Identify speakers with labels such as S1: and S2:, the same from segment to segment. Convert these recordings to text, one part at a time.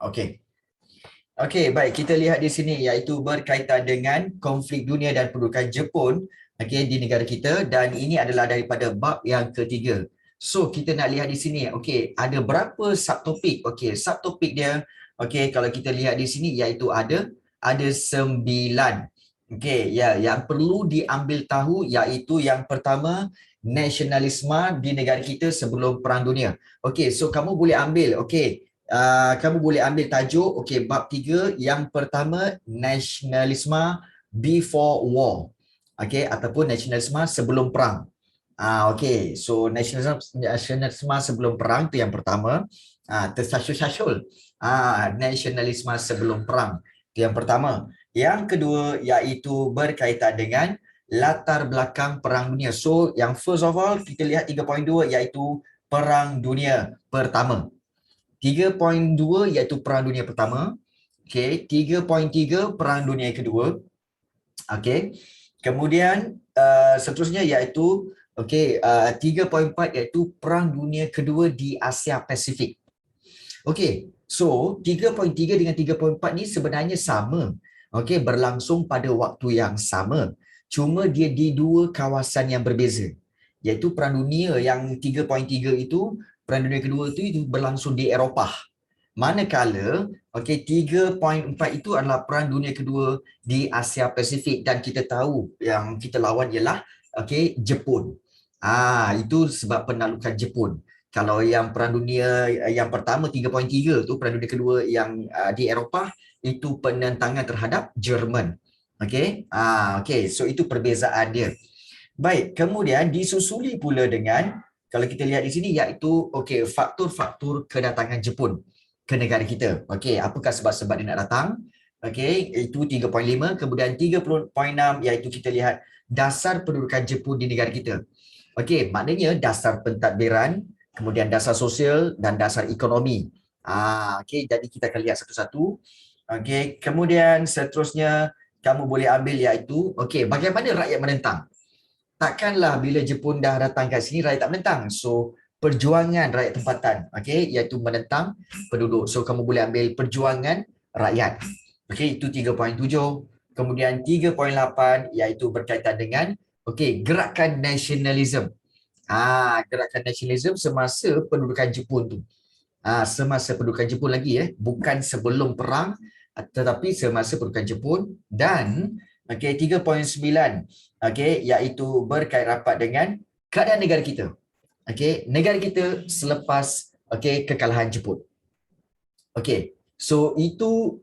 S1: Okey. Okey, baik, kita lihat di sini iaitu berkaitan dengan konflik dunia dan pendudukan Jepun okey di negara kita, dan ini adalah daripada bab yang ketiga. So kita nak lihat di sini okey ada berapa subtopik. Okey, subtopik dia okey kalau kita lihat di sini iaitu ada 9. Okey, ya, yang perlu diambil tahu iaitu yang pertama, nasionalisme di negara kita sebelum Perang Dunia. Okey, so kamu boleh ambil kamu boleh ambil tajuk bab 3 yang pertama, nasionalisme before war. Ataupun nasionalisme sebelum perang. So nasionalisme sebelum perang tu yang pertama. Tersasul-sasul. Nasionalisme sebelum perang tu yang pertama. Yang kedua iaitu berkaitan dengan latar belakang Perang Dunia. So yang first of all kita lihat 3.2 iaitu Perang Dunia Pertama. 3.2 iaitu Perang Dunia Pertama. 3.3 Perang Dunia Kedua. Kemudian seterusnya iaitu 3.4 iaitu Perang Dunia Kedua di Asia Pasifik. So 3.3 dengan 3.4 ni sebenarnya sama. Berlangsung pada waktu yang sama. Cuma dia di dua kawasan yang berbeza. Iaitu Perang Dunia yang 3.3 itu, Perang Dunia Kedua itu berlangsung di Eropah. Manakala 3.4 itu adalah Perang Dunia Kedua di Asia Pasifik, dan kita tahu yang kita lawan ialah Jepun. Itu sebab penaklukan Jepun. Kalau yang Perang Dunia yang pertama 3.3 tu, Perang Dunia Kedua yang di Eropah, itu penentangan terhadap Jerman. So itu perbezaan dia. Baik, kemudian disusuli pula dengan, kalau kita lihat di sini, iaitu faktor-faktor kedatangan Jepun ke negara kita. Apakah sebab-sebab dia nak datang? Itu 3.5. Kemudian 3.6 iaitu kita lihat dasar pendudukan Jepun di negara kita. Maknanya dasar pentadbiran, kemudian dasar sosial dan dasar ekonomi. Jadi kita akan lihat satu-satu. Kemudian seterusnya kamu boleh ambil iaitu bagaimana rakyat menentang. Takkanlah bila Jepun dah datang kat sini rakyat tak menentang. So perjuangan rakyat tempatan iaitu menentang penduduk. So kamu boleh ambil perjuangan rakyat. Itu 3.7. Kemudian 3.8 iaitu berkaitan dengan gerakan nasionalisme. Gerakan nasionalisme semasa pendudukan Jepun tu. Semasa pendudukan Jepun lagi bukan sebelum perang, tetapi semasa pendudukan Jepun. Dan 3.9 iaitu berkait rapat dengan keadaan negara kita. Negara kita selepas kekalahan Jepun. So itu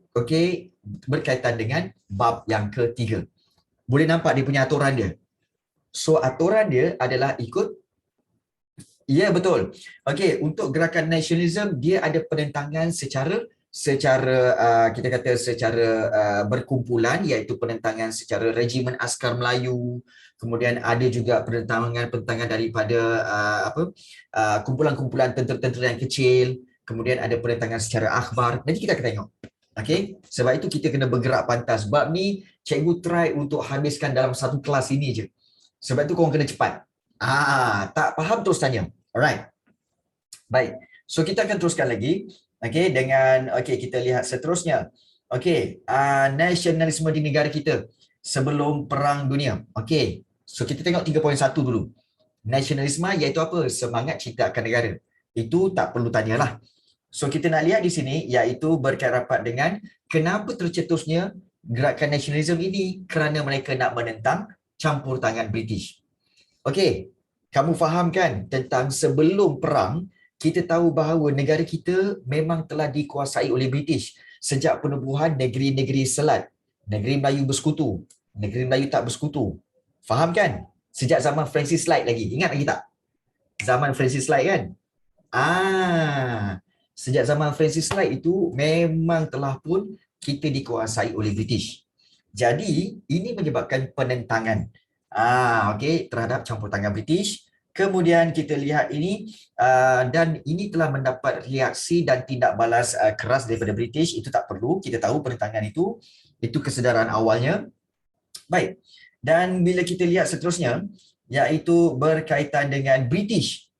S1: berkaitan dengan bab yang ketiga. Boleh nampak dia punya aturan dia. So aturan dia adalah ikut. Ya, betul. Untuk gerakan nasionalisme dia ada penentangan secara kita kata secara berkumpulan, iaitu penentangan secara regimen askar Melayu. Kemudian ada juga penentangan daripada kumpulan-kumpulan tentera-tentera yang kecil. Kemudian ada penentangan secara akhbar. Nanti kita akan tengok. Sebab itu kita kena bergerak pantas. Bab ni cikgu try untuk habiskan dalam satu kelas ini je. Sebab itu korang kena cepat. Tak faham terus tanya. Alright. Baik. So kita akan teruskan lagi. Dengan kita lihat seterusnya. Nasionalisme di negara kita sebelum Perang Dunia. So kita tengok 3.1 dulu. Nasionalisme iaitu apa? Semangat cinta akan negara. Itu tak perlu tanyalah. So kita nak lihat di sini iaitu berkait rapat dengan kenapa tercetusnya gerakan nasionalisme ini, kerana mereka nak menentang campur tangan British. Kamu faham kan tentang sebelum perang, kita tahu bahawa negara kita memang telah dikuasai oleh British sejak penubuhan negeri-negeri Selat. Negeri Melayu bersekutu, negeri Melayu tak bersekutu. Faham kan? Sejak zaman Francis Light lagi. Ingat lagi tak? Zaman Francis Light kan? Sejak zaman Francis Light itu memang telah pun kita dikuasai oleh British. Jadi ini menyebabkan penentangan terhadap campur tangan British. Kemudian kita lihat ini dan ini telah mendapat reaksi dan tindak balas keras daripada British. Itu tak perlu, kita tahu penentangan itu kesedaran awalnya. Baik. Dan bila kita lihat seterusnya iaitu berkaitan dengan British.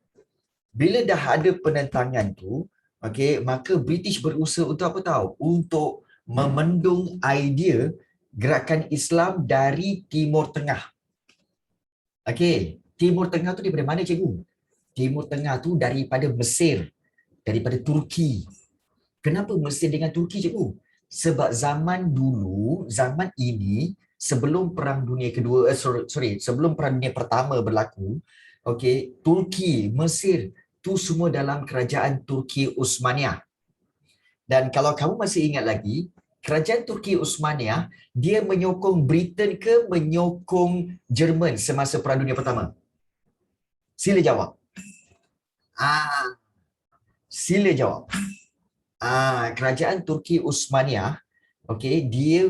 S1: Bila dah ada penentangan tu, okey, maka British berusaha untuk apa tahu? Untuk memendung idea gerakan Islam dari Timur Tengah. Okey, Timur Tengah tu daripada mana cikgu? Timur Tengah tu daripada Mesir, daripada Turki. Kenapa Mesir dengan Turki cikgu? Sebab zaman dulu, zaman ini sebelum Perang Dunia Kedua, sebelum Perang Dunia Pertama berlaku, okey, Turki, Mesir tu semua dalam kerajaan Turki Uthmaniyah. Dan kalau kamu masih ingat lagi, kerajaan Turki Uthmaniyah dia menyokong Britain ke menyokong Jerman semasa Perang Dunia Pertama? Sila jawab. Ah, sila jawab. Kerajaan Turki Uthmaniyah, okey, dia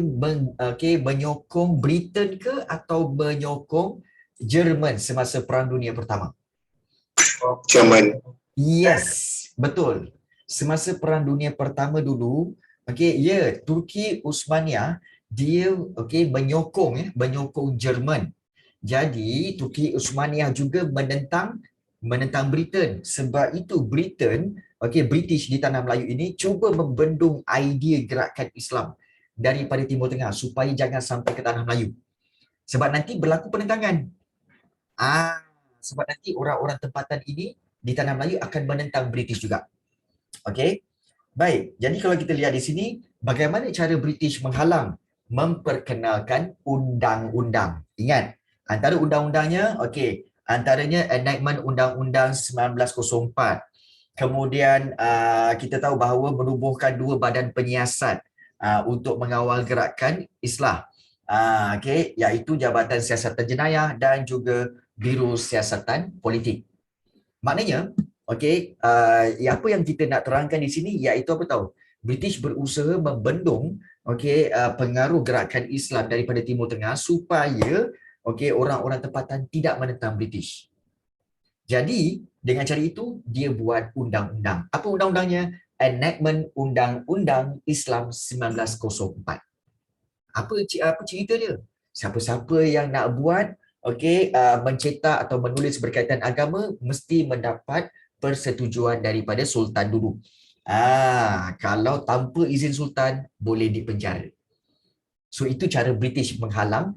S1: menyokong Britain ke atau menyokong Jerman semasa Perang Dunia Pertama?
S2: Jerman.
S1: Yes, betul. Semasa Perang Dunia Pertama dulu, okey, ya, Turki Uthmaniyah dia menyokong Jerman. Jadi Turki Uthmaniyah juga menentang Britain. Sebab itu Britain, British di tanah Melayu ini cuba membendung idea gerakan Islam daripada Timur Tengah supaya jangan sampai ke tanah Melayu. Sebab nanti berlaku penentangan. Sebab nanti orang-orang tempatan ini di tanah Melayu akan menentang British juga. Okey. Baik, jadi kalau kita lihat di sini, bagaimana cara British menghalang memperkenalkan undang-undang. Ingat, antara undang-undangnya, antaranya Enactment Undang-Undang 1904. Kemudian kita tahu bahawa menubuhkan 2 badan penyiasat untuk mengawal gerakan Islah. Iaitu Jabatan Siasatan Jenayah dan juga Biro Siasatan Politik. Maknanya, apa yang kita nak terangkan di sini iaitu apa tahu? British berusaha membendung pengaruh gerakan Islam daripada Timur Tengah supaya orang-orang tempatan tidak menentang British. Jadi, dengan cara itu dia buat undang-undang. Apa undang-undangnya? Enactment Undang-Undang Islam 1904. Apa cerita dia? Siapa-siapa yang nak buat mencetak atau menulis berkaitan agama mesti mendapat persetujuan daripada sultan dulu. Kalau tanpa izin sultan boleh dipenjara. So itu cara British menghalang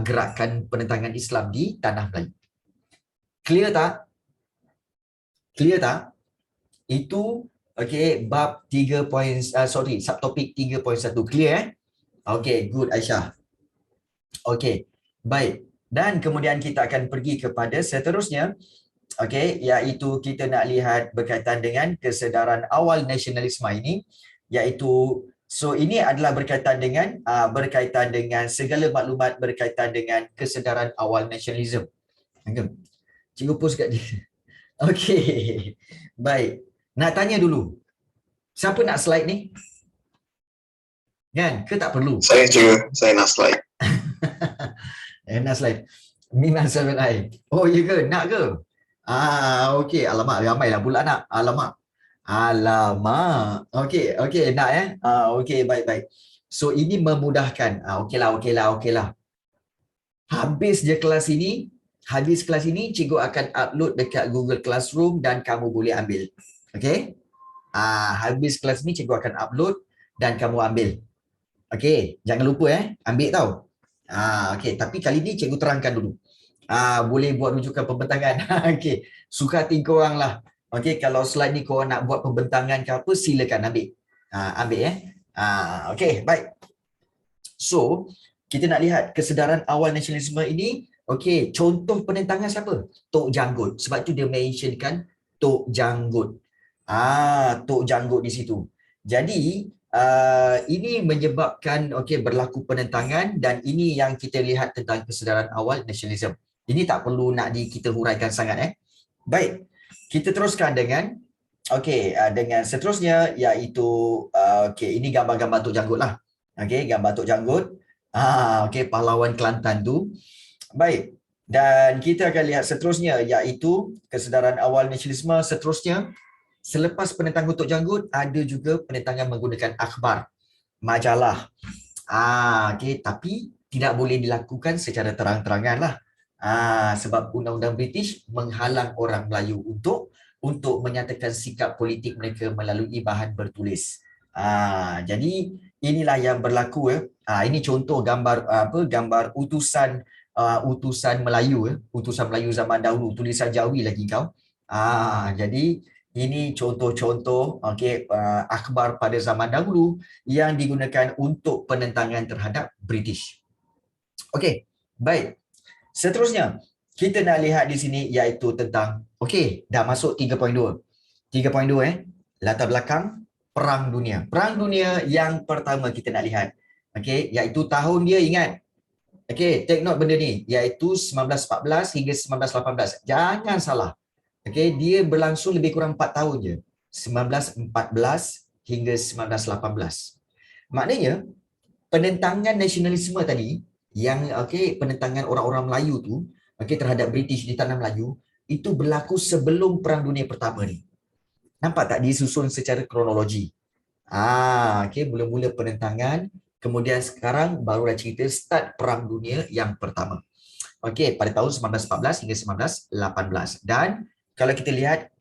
S1: gerakan penentangan Islam di tanah Melayu. Clear tak? Clear tak? Itu bab 3 subtopik 3.1 clear good Aisyah. Baik. Dan kemudian kita akan pergi kepada seterusnya, iaitu kita nak lihat berkaitan dengan kesedaran awal nasionalisme ini, iaitu ini adalah berkaitan dengan segala maklumat berkaitan dengan kesedaran awal nasionalisme. Cikgu post kat dia. Baik. Nak tanya dulu. Siapa nak slide ni? Kan? Ke tak perlu?
S2: Saya juga, saya nak slide.
S1: Nak slide. Minat 7i. Oh, ya ke? Nak ke? Alamak, ramailah pula nak. Alamak. Nak baik. So, ini memudahkan. Okeylah. Habis kelas ini, cikgu akan upload dekat Google Classroom dan kamu boleh ambil. Okey? Habis kelas ni cikgu akan upload dan kamu ambil. Jangan lupa ambil tau. Tapi kali ni cikgu terangkan dulu. Boleh buat rujukan pembentangan. Suka hati korang lah. Kalau slide ni korang nak buat pembentangan ke apa, silakan ambil. Ambil baik. So, kita nak lihat kesedaran awal nasionalisme ini. Contoh penentangan siapa? Tok Janggut. Sebab tu dia mentionkan Tok Janggut. Tok Janggut di situ. Jadi, ini menyebabkan berlaku penentangan dan ini yang kita lihat tentang kesedaran awal nasionalisme. Ini tak perlu nak kita huraikan sangat Baik. Kita teruskan dengan dengan seterusnya iaitu ini gambar-gambar Tok Janggut lah. Gambar Tok Janggut. Pahlawan Kelantan tu. Baik. Dan kita akan lihat seterusnya iaitu kesedaran awal nasionalisme seterusnya. Selepas penentangan Tok Janggut, ada juga penentangan menggunakan akhbar, majalah. Tapi tidak boleh dilakukan secara terang-terangan lah. Sebab undang-undang British menghalang orang Melayu untuk untuk menyatakan sikap politik mereka melalui bahan bertulis. Jadi inilah yang berlaku. Ini contoh gambar gambar utusan Melayu, utusan Melayu zaman dahulu, tulisan Jawi lagi kau. Jadi ini contoh-contoh akhbar pada zaman dahulu yang digunakan untuk penentangan terhadap British. Okey, baik. Seterusnya, kita nak lihat di sini iaitu tentang, dah masuk 3.2. 3.2 latar belakang Perang Dunia. Perang Dunia yang pertama kita nak lihat. Iaitu tahun dia, ingat. Take note benda ni, iaitu 1914 hingga 1918. Jangan salah. Dia berlangsung lebih kurang 4 tahun je. 1914 hingga 1918. Maknanya, penentangan nasionalisme tadi, yang penentangan orang-orang Melayu tu terhadap British di tanah Melayu, itu berlaku sebelum Perang Dunia Pertama ni. Nampak tak disusun secara kronologi? Mula-mula penentangan, kemudian sekarang barulah cerita start Perang Dunia yang pertama. Pada tahun 1914 hingga 1918. Dan kalau kita lihat,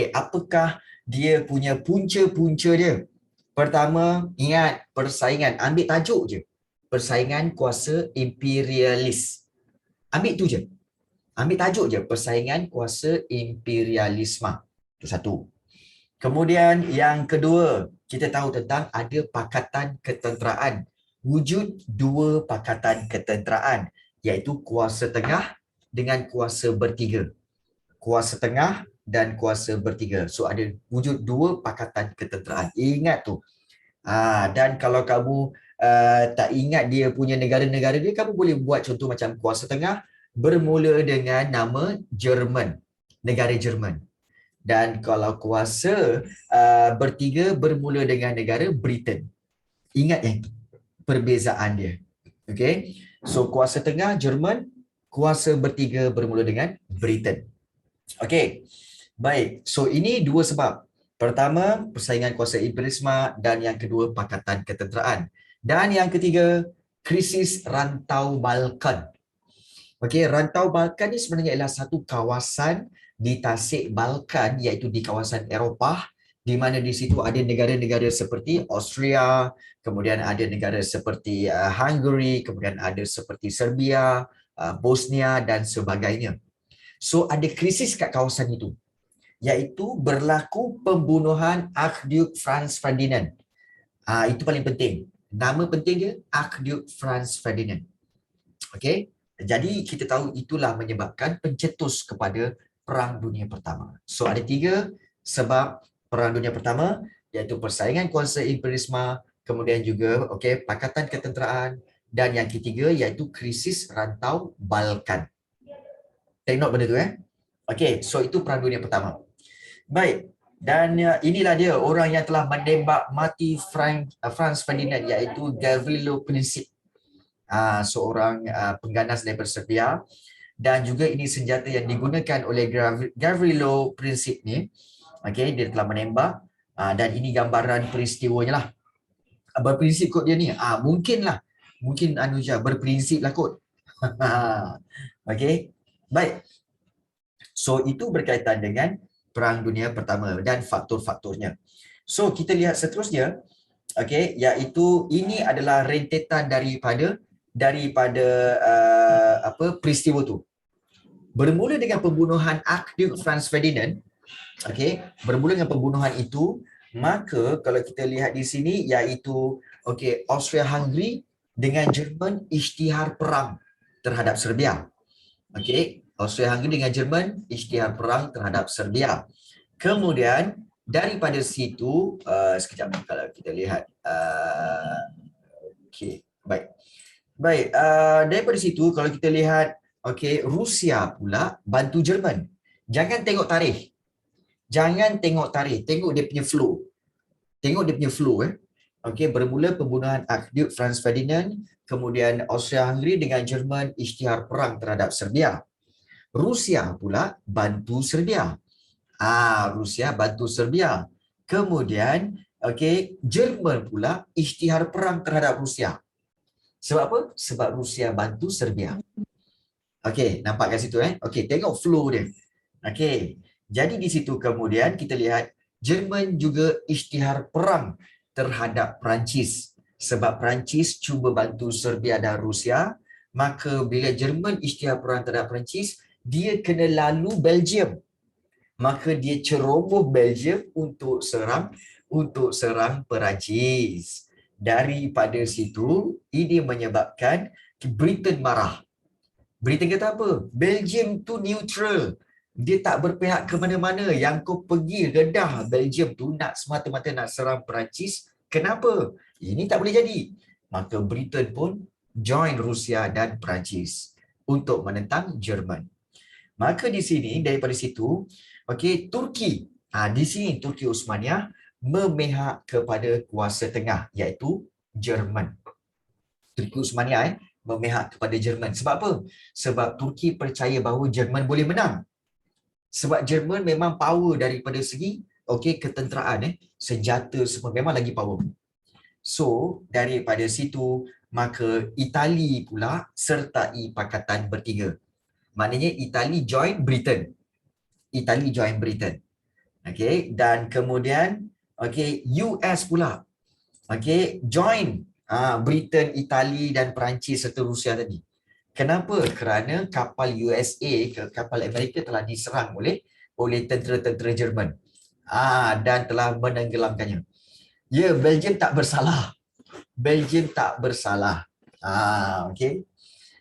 S1: apakah dia punya punca-punca dia? Pertama, ingat persaingan, ambil tajuk je. Persaingan kuasa imperialis. Ambil tu je. Ambil tajuk je, persaingan kuasa imperialisme. Itu satu. Kemudian yang kedua, kita tahu tentang ada pakatan ketenteraan. Wujud dua pakatan ketenteraan, iaitu kuasa tengah dengan kuasa bertiga. Kuasa tengah dan kuasa bertiga. So ada wujud dua pakatan ketenteraan. Ingat tu. Dan kalau kamu tak ingat dia punya negara-negara dia, kamu boleh buat contoh macam kuasa tengah bermula dengan nama Jerman, negara Jerman. Dan kalau kuasa bertiga bermula dengan negara Britain. Ingat yang perbezaan dia. So kuasa tengah Jerman, kuasa bertiga bermula dengan Britain. Baik. So ini dua sebab. Pertama, persaingan kuasa imperialisme, dan yang kedua, pakatan ketenteraan. Dan yang ketiga, krisis rantau Balkan. Rantau Balkan ni sebenarnya adalah satu kawasan di tasik Balkan, iaitu di kawasan Eropah, di mana di situ ada negara-negara seperti Austria, kemudian ada negara seperti Hungary, kemudian ada seperti Serbia, Bosnia dan sebagainya. So ada krisis kat kawasan itu, iaitu berlaku pembunuhan Archduke Franz Ferdinand. Itu paling penting. Nama penting dia, Archduke Franz Ferdinand. Jadi kita tahu itulah menyebabkan pencetus kepada Perang Dunia Pertama. So ada 3 sebab Perang Dunia Pertama, iaitu persaingan kuasa imperialisme, kemudian juga pakatan ketenteraan, dan yang ketiga iaitu krisis rantau Balkan. Take note benda tu so itu Perang Dunia Pertama. Baik, dan inilah dia orang yang telah menembak mati Franz Ferdinand, iaitu Gavrilo Princip, seorang pengganas daripada Serbia. Dan juga ini senjata yang digunakan oleh Gavrilo Princip ni. Dia telah menembak, dan ini gambaran peristiwanya lah. Berprinsip kot dia ni. Mungkin Anuja berprinsip lah kot. Baik. So itu berkaitan dengan Perang Dunia Pertama dan faktor-faktornya. So kita lihat seterusnya, iaitu ini adalah rentetan daripada peristiwa tu. Bermula dengan pembunuhan Archduke Franz Ferdinand, bermula dengan pembunuhan itu, maka kalau kita lihat di sini iaitu Austria-Hungary dengan Jerman isytihar perang terhadap Serbia. Austria-Hungary dengan Jerman isytihar perang terhadap Serbia. Kemudian daripada situ, sekejap kalau kita lihat, baik, daripada situ kalau kita lihat, Rusia pula bantu Jerman. Jangan tengok tarikh, tengok dia punya flow. Bermula pembunuhan Archduke Franz Ferdinand, kemudian Austria-Hungary dengan Jerman isytihar perang terhadap Serbia. Rusia pula bantu Serbia. Rusia bantu Serbia. Kemudian Jerman pula isytihar perang terhadap Rusia. Sebab apa? Sebab Rusia bantu Serbia. Nampak kat situ tengok flow dia. Jadi di situ kemudian kita lihat Jerman juga isytihar perang terhadap Perancis. Sebab Perancis cuba bantu Serbia dan Rusia, maka bila Jerman isytihar perang terhadap Perancis, dia kena lalu Belgium. Maka dia ceroboh Belgium untuk serang Perancis. Daripada situ, ini menyebabkan Britain marah. Britain kata apa? Belgium tu neutral. Dia tak berpihak ke mana-mana. Yang kau pergi redah Belgium tu nak semata-mata nak serang Perancis. Kenapa? Ini tak boleh jadi. Maka Britain pun join Rusia dan Perancis untuk menentang Jerman. Maka di sini daripada situ, okey, Turki. Di sini Turki Uthmaniyah memihak kepada kuasa tengah iaitu Jerman. Turki Uthmaniyah memihak kepada Jerman. Sebab apa? Sebab Turki percaya bahawa Jerman boleh menang. Sebab Jerman memang power daripada segi ketenteraan, senjata semua memang lagi power. So, daripada situ maka Itali pula sertai Pakatan Bertiga. Maknanya Itali join Britain. Itali join Britain. Okey, dan kemudian US pula join Britain, Itali dan Perancis serta Rusia tadi. Kenapa? Kerana kapal USA ke kapal Amerika telah diserang oleh tentera-tentera Jerman. Dan telah menenggelamkannya. Ya, Belgium tak bersalah. Belgium tak bersalah. Okey.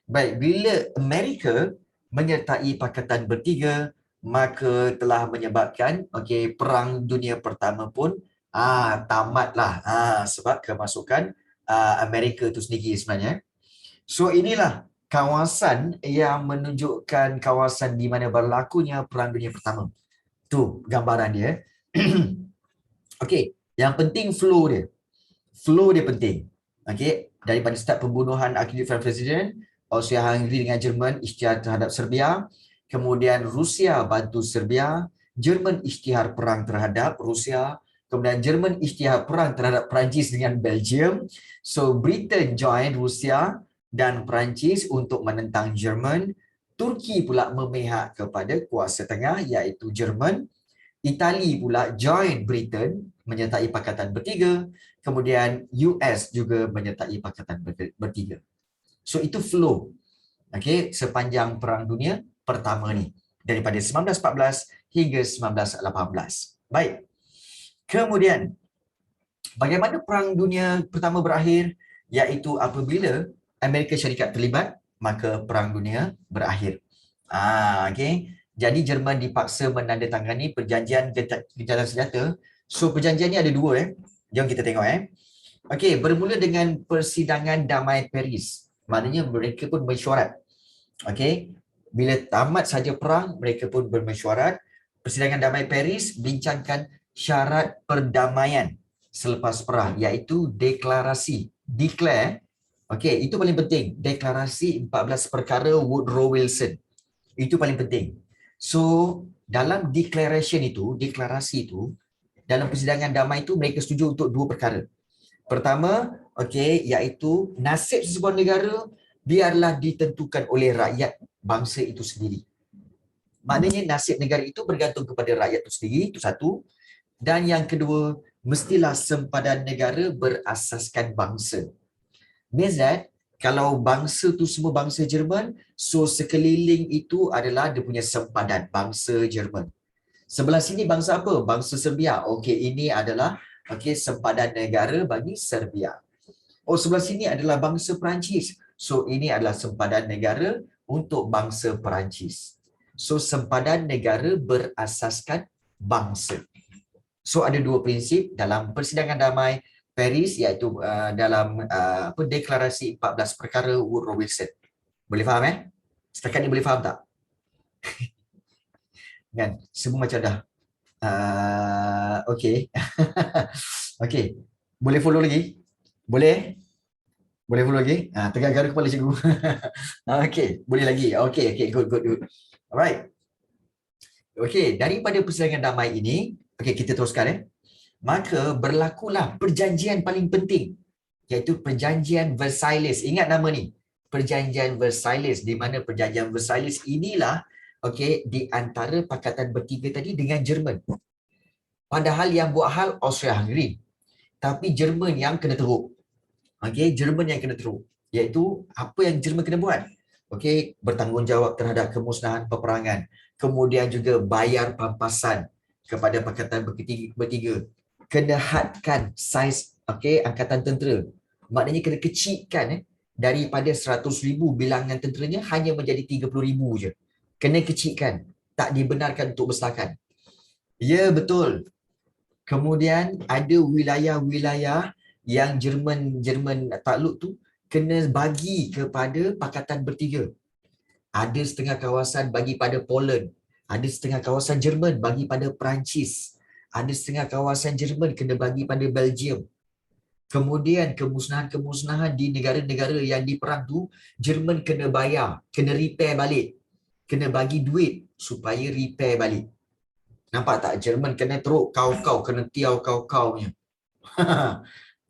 S1: Baik, bila Amerika menyertai Pakatan Bertiga, maka telah menyebabkan Perang Dunia Pertama pun tamatlah sebab kemasukan Amerika itu sendiri sebenarnya. So inilah kawasan yang menunjukkan kawasan di mana berlakunya Perang Dunia Pertama. Tu gambaran dia. Okey, yang penting flow dia. Flow dia penting. Okey, daripada start pembunuhan akhir Presiden, Austria-Hungary dengan Jerman isytihar terhadap Serbia, kemudian Rusia bantu Serbia, Jerman isytihar perang terhadap Rusia, kemudian Jerman isytihar perang terhadap Perancis dengan Belgium. So Britain join Rusia dan Perancis untuk menentang Jerman. Turki pula memihak kepada kuasa tengah iaitu Jerman. Itali pula join Britain menyertai Pakatan Bertiga. Kemudian US juga menyertai Pakatan Bertiga. So itu flow sepanjang Perang Dunia Pertama ni daripada 1914 hingga 1918. Baik. Kemudian bagaimana Perang Dunia Pertama berakhir? Iaitu apabila Amerika Syarikat terlibat, maka Perang Dunia berakhir. Jadi Jerman dipaksa menandatangani perjanjian gencatan senjata. So perjanjian ni ada dua. Jom kita tengok. Bermula dengan Persidangan Damai Paris. Maknanya mereka pun mesyuarat. Bila tamat saja perang, mereka pun bermesyuarat. Persidangan Damai Paris bincangkan syarat perdamaian selepas perang, iaitu deklarasi. Declare. Itu paling penting. Deklarasi 14 perkara Woodrow Wilson. Itu paling penting. So, dalam deklarasi itu, dalam persidangan damai itu mereka setuju untuk dua perkara. Pertama, iaitu nasib sesebuah negara biarlah ditentukan oleh rakyat bangsa itu sendiri. Maknanya nasib negara itu bergantung kepada rakyat itu sendiri, itu satu. Dan yang kedua, mestilah sempadan negara berasaskan bangsa. Means that kalau bangsa tu semua bangsa Jerman, so sekeliling itu adalah dia punya sempadan bangsa Jerman. Sebelah sini bangsa apa? Bangsa Serbia. Ini adalah sempadan negara bagi Serbia. Sebelah sini adalah bangsa Perancis. So ini adalah sempadan negara untuk bangsa Perancis. So sempadan negara berasaskan bangsa. So ada dua prinsip dalam Persidangan Damai Paris, iaitu dalam deklarasi 14 perkara Woodrow Wilson. Boleh faham Setakat ni boleh faham tak? Kan? Semua macam dah. Okey. Boleh follow lagi? Boleh? Boleh follow lagi? Tengah garu kepala cikgu. Boleh lagi. Good. Alright. Daripada Persidangan Damai ini, kita teruskan maka berlakulah perjanjian paling penting, iaitu Perjanjian Versailles. Ingat nama ni, Perjanjian Versailles, di mana Perjanjian Versailles inilah okey, di antara Pakatan Bertiga tadi dengan Jerman. Padahal yang buat hal Austria-Hungary. Tapi Jerman yang kena teruk. Okey, Jerman yang kena teruk. Iaitu apa yang Jerman kena buat? Okey, bertanggungjawab terhadap kemusnahan peperangan. Kemudian juga bayar pampasan kepada Pakatan Bertiga. Kena hadkan saiz angkatan tentera. Maknanya kena kecilkan daripada 100,000 bilangan tenteranya hanya menjadi 30,000 je. Kena kecilkan. Tak dibenarkan untuk besarkan. Ya, betul. Kemudian ada wilayah-wilayah yang Jerman takluk tu kena bagi kepada Pakatan Bertiga. Ada setengah kawasan bagi pada Poland, ada setengah kawasan Jerman bagi pada Perancis, ada setengah kawasan Jerman kena bagi pada Belgium. Kemudian kemusnahan-kemusnahan di negara-negara yang diperang tu Jerman kena bayar, kena repair balik, kena bagi duit supaya repair balik. Nampak tak? Jerman kena teruk kau-kau, kena tiau kau-kau punya.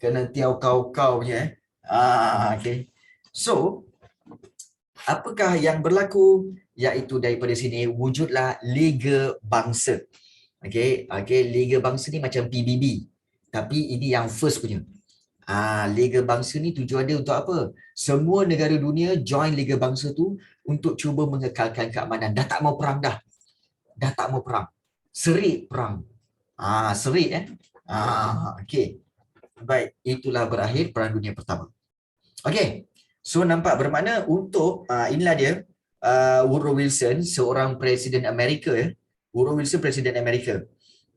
S1: Kena tiau kau-kau punya. Okay. So, apakah yang berlaku? Iaitu daripada sini wujudlah Liga Bangsa. Okay, Liga Bangsa ni macam PBB. Tapi ini yang first punya. Liga Bangsa ni tujuan dia untuk apa? Semua negara dunia join Liga Bangsa tu untuk cuba mengekalkan keamanan. Dah tak mau perang dah. Dah tak mau perang. Serik perang. Serik okey. Baik, itulah berakhir Perang Dunia Pertama. Okey. So nampak bermakna untuk inilah dia Woodrow Wilson, seorang presiden Amerika Woodrow Wilson presiden Amerika.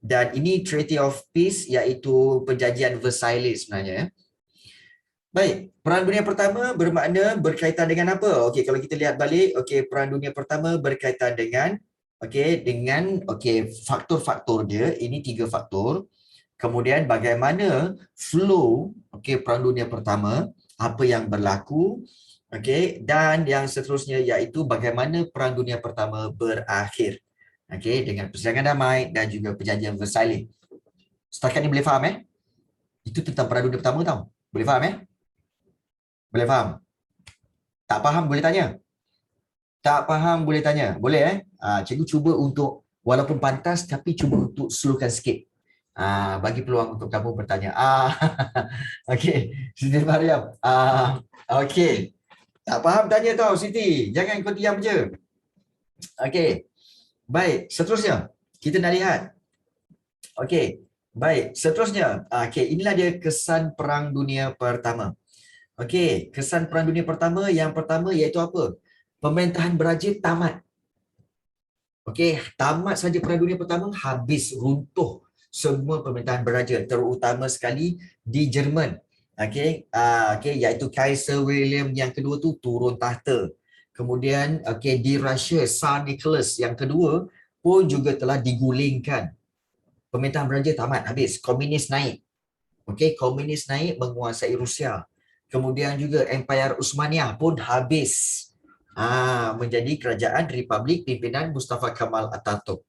S1: Dan ini Treaty of Peace iaitu perjanjian Versailles sebenarnya. Baik, Perang Dunia Pertama bermakna berkaitan dengan apa? Okey, kalau kita lihat balik, Perang Dunia Pertama berkaitan dengan faktor-faktor dia. Ini 3 faktor. Kemudian bagaimana flow Perang Dunia Pertama, apa yang berlaku, dan yang seterusnya iaitu bagaimana Perang Dunia Pertama berakhir. Dengan persidangan damai dan juga perjanjian Versailles. Setakat ni boleh faham Itu tentang Perang Dunia Pertama tau. Boleh faham Boleh faham? Tak faham boleh tanya. Tak faham boleh tanya. Boleh cikgu cuba untuk walaupun pantas tapi cuba untuk slowkan sikit. Bagi peluang untuk kamu bertanya. Okey, Siti Mariam. Okey. Tak faham tanya tau Siti. Jangan kau diam je. Okey. Baik, seterusnya kita nak lihat. Okey. Baik, seterusnya. Inilah dia kesan Perang Dunia Pertama. Okey, kesan Perang Dunia Pertama yang pertama iaitu apa? Pemerintahan beraja tamat. Okey, tamat saja Perang Dunia Pertama, habis, runtuh semua pemerintahan beraja, terutama sekali di Jerman. Iaitu Kaiser William yang kedua tu turun tahta. Kemudian di Rusia, Tsar Nicholas yang kedua pun juga telah digulingkan. Pemerintahan beraja tamat, habis. Komunis naik. Komunis naik menguasai Rusia. Kemudian juga Empire Uthmaniyah pun habis. Menjadi kerajaan Republik pimpinan Mustafa Kemal Atatürk.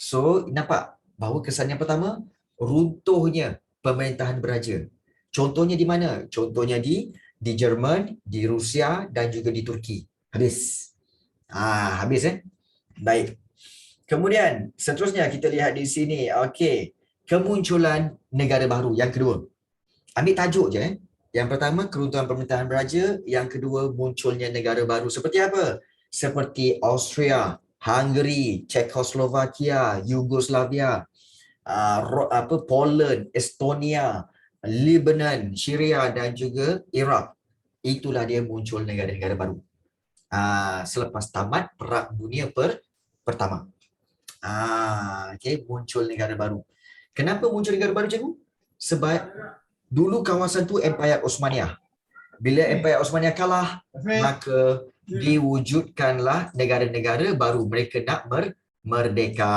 S1: So, nampak bahawa kesan yang pertama, runtuhnya pemerintahan beraja. Contohnya di mana? Contohnya di Jerman, di Rusia dan juga di Turki. Habis. Habis Baik. Kemudian, seterusnya kita lihat di sini. Kemunculan negara baru yang kedua. Ambil tajuk je Yang pertama, keruntuhan pemerintahan beraja. Yang kedua, munculnya negara baru. Seperti apa? Seperti Austria, Hungary, Czechoslovakia, Yugoslavia, Poland, Estonia, Lebanon, Syria dan juga Iraq. Itulah dia muncul negara-negara baru. Selepas tamat Perang Dunia Pertama. Muncul negara baru. Kenapa muncul negara baru, cikgu? Sebab dulu kawasan tu Empire Uthmaniyah. Bila Empire Uthmaniyah kalah, maka diwujudkanlah negara-negara baru. Mereka nak merdeka.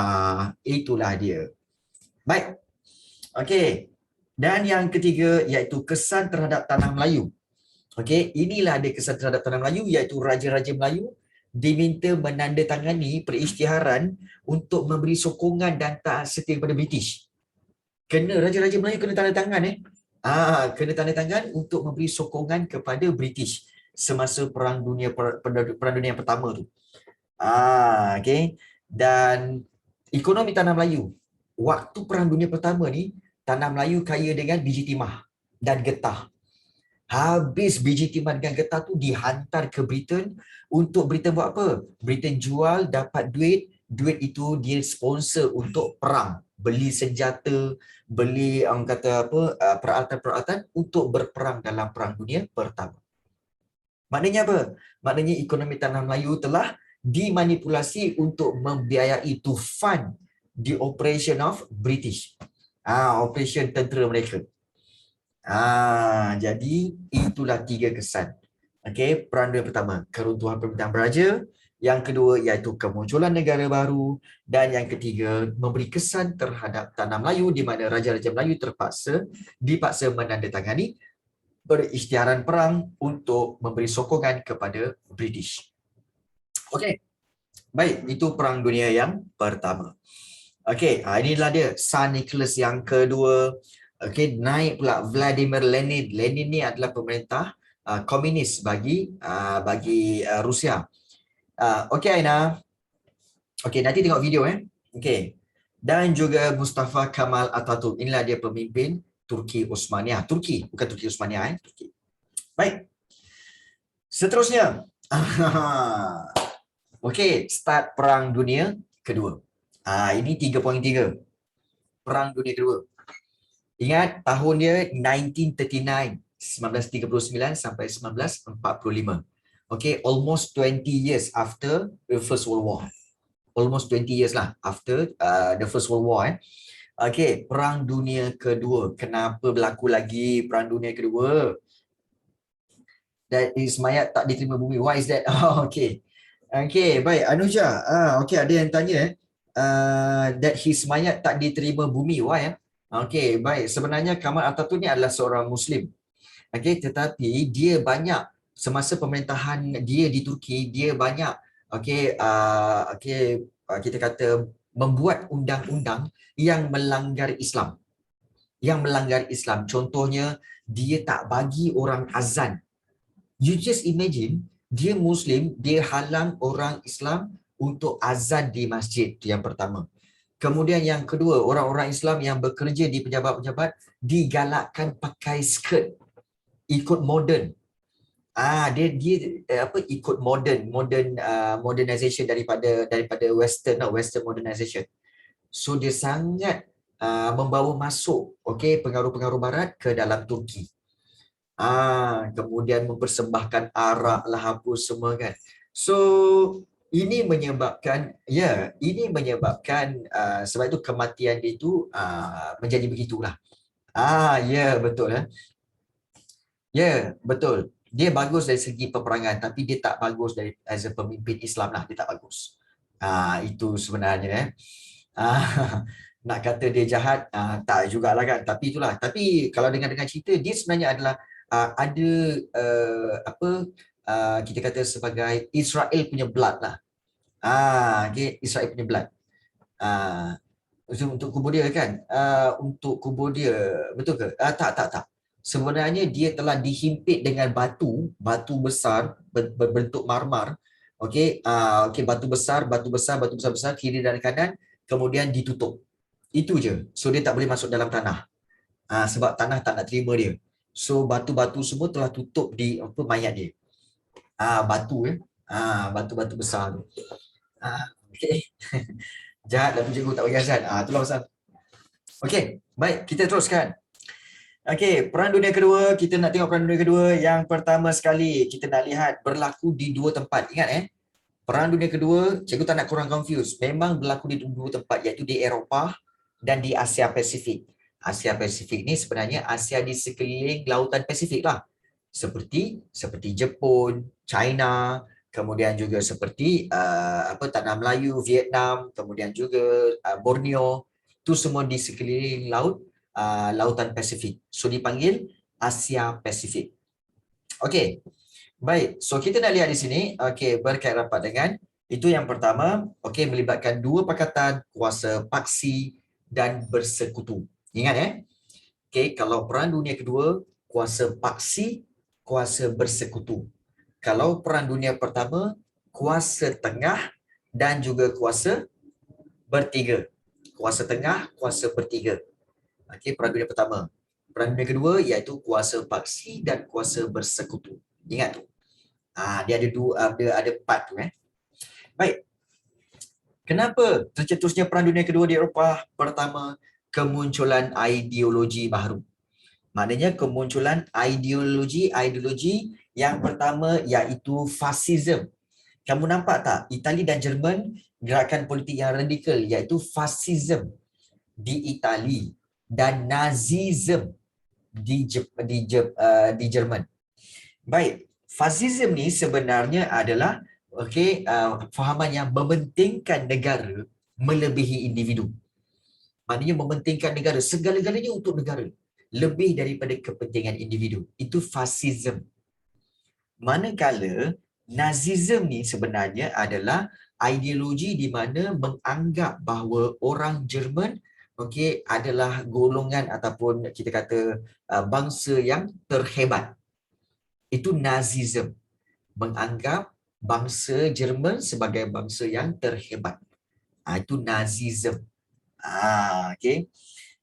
S1: Itulah dia. Baik. Dan yang ketiga iaitu kesan terhadap tanah Melayu. Inilah dia kesan terhadap tanah Melayu iaitu Raja-Raja Melayu diminta menandatangani perisytiharan untuk memberi sokongan dan taat setia kepada British. Raja-Raja Melayu kena tanda tangan kena tanda tangan untuk memberi sokongan kepada British semasa Perang Dunia Pertama tu. Okey. Dan ekonomi tanah Melayu. Waktu Perang Dunia Pertama ni, tanah Melayu kaya dengan biji timah dan getah. Habis biji timah dengan getah tu dihantar ke Britain. Untuk Britain buat apa? Britain jual, dapat duit. Duit itu dia sponsor untuk perang. Beli senjata, beli orang kata apa, peralatan-peralatan untuk berperang dalam Perang Dunia Pertama. Maknanya apa? Maknanya ekonomi tanah Melayu telah dimanipulasi untuk membiayai to fund the operation of British. Operation tentera mereka. Jadi itulah 3 kesan. Okey, Perang Dunia Pertama, keruntuhan pemerintahan beraja, yang kedua iaitu kemunculan negara baru, dan yang ketiga memberi kesan terhadap tanah Melayu di mana raja-raja Melayu dipaksa menandatangani berisytiharan perang untuk memberi sokongan kepada British. Okey. Baik, itu Perang Dunia yang Pertama. Okey, inilah dia Tsar Nicholas yang kedua. Okey, naik pula Vladimir Lenin. Lenin ni adalah pemerintah komunis bagi Rusia. Okey Aina. Okey, nanti tengok video Okey. Dan juga Mustafa Kemal Atatürk. Inilah dia pemimpin Turki Osmaniyah. Turki, bukan Turki Osmaniyah Turki. Baik. Seterusnya. Okey, start Perang Dunia Kedua. Ini 3.3. Perang Dunia Kedua. Ingat tahun dia 1939, 1939 sampai 1945. Okay, almost 20 years after the First World War. Almost 20 years lah after the First World War. Okay, Perang Dunia Kedua. Kenapa berlaku lagi Perang Dunia Kedua? That is mayat tak diterima bumi. Why is that? Okay. Okay, baik. Anuja, okay, ada yang tanya that his mayat tak diterima bumi. Why? Okay, baik. Sebenarnya Kemal Atatürk ni adalah seorang Muslim. Okay, tetapi dia banyak semasa pemerintahan dia di Turki, dia banyak kita kata membuat undang-undang yang melanggar Islam. Yang melanggar Islam. Contohnya, dia tak bagi orang azan. You just imagine, dia Muslim, dia halang orang Islam untuk azan di masjid. Itu yang pertama. Kemudian yang kedua, orang-orang Islam yang bekerja di pejabat-pejabat digalakkan pakai skirt, ikut moden. Dia ikut modernization daripada western modernization. So dia sangat membawa masuk pengaruh-pengaruh barat ke dalam Turki. Kemudian mempersembahkan arak lah apa semua kan. So ini menyebabkan sebab itu kematian dia itu menjadi begitulah. Betul betul. Dia bagus dari segi peperangan tapi dia tak bagus dari as a pemimpin Islam lah, dia tak bagus. Itu sebenarnya nak kata dia jahat tak jugalah kan, tapi itulah. Tapi kalau dengar cerita dia sebenarnya adalah ada kita kata sebagai Israel punya blood lah. Israel punya blood. Untuk kubur dia kan, untuk kubur dia betul ke? Tak. Sebenarnya dia telah dihimpit dengan batu besar berbentuk marmar. Batu besar kiri dan kanan, kemudian ditutup. Itu je. So dia tak boleh masuk dalam tanah. Sebab tanah tak nak terima dia. So batu-batu semua telah tutup di mayat dia. Batu-batu besar tu. Okey. Jahat lah cikgu tak bagi azan. Itulah pasal. Okey, baik, kita teruskan. Okey, Perang Dunia Kedua, kita nak tengok Perang Dunia Kedua. Yang pertama sekali kita nak lihat berlaku di dua tempat. Ingat Perang Dunia Kedua, cikgu tak nak korang confuse. Memang berlaku di dua tempat, iaitu di Eropah dan di Asia Pasifik. Asia Pasifik ni sebenarnya Asia di sekeliling lautan Pasifik lah. Seperti Jepun, China, kemudian juga seperti tanah Melayu, Vietnam, kemudian juga Borneo. Itu semua di sekeliling lautan Pasifik. So dipanggil Asia Pasifik. Okey. Baik, so kita nak lihat di sini, berkait rapat dengan itu yang pertama, melibatkan dua pakatan, kuasa paksi dan bersekutu. Ingat kalau Perang Dunia Kedua, kuasa paksi, kuasa bersekutu. Kalau Perang Dunia Pertama, kuasa tengah dan juga kuasa bertiga. Kuasa tengah, kuasa bertiga. Okey, Perang Dunia Pertama. Perang Dunia Kedua iaitu kuasa paksi dan kuasa bersekutu. Ingat tu. Dia ada dua, ada part tu. Baik. Kenapa tercetusnya Perang Dunia Kedua di Eropah? Pertama, kemunculan ideologi baru. Maknanya kemunculan ideologi yang pertama iaitu fasism. Kamu nampak tak? Itali dan Jerman gerakan politik yang radikal iaitu fasism di Itali dan Nazism di Jerman. Baik, fasism ni sebenarnya adalah fahaman yang mementingkan negara melebihi individu. Maknanya mementingkan negara, segala-galanya untuk negara, lebih daripada kepentingan individu. Itu fasism. Manakala Nazism ni sebenarnya adalah ideologi di mana menganggap bahawa orang Jerman adalah golongan ataupun kita kata bangsa yang terhebat. Itu Nazism. Menganggap bangsa Jerman sebagai bangsa yang terhebat. Itu Nazism. Okey.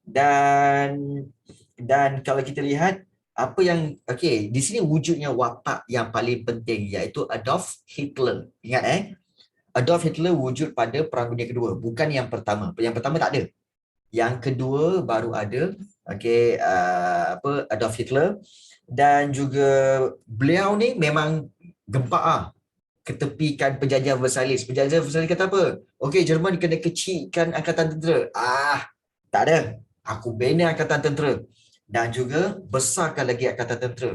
S1: Dan kalau kita lihat apa yang di sini wujudnya watak yang paling penting iaitu Adolf Hitler. Ingat Adolf Hitler wujud pada Perang Dunia Kedua, bukan yang pertama. Yang pertama tak ada. Yang kedua baru ada Adolf Hitler, dan juga beliau ni memang gempak ketepikan penjajahan Versailles. Penjajahan Versailles kata apa? Okey, Jerman kena kecilkan angkatan tentera. Tak ada. Aku bina angkatan tentera dan juga besarkan lagi angkatan tentera.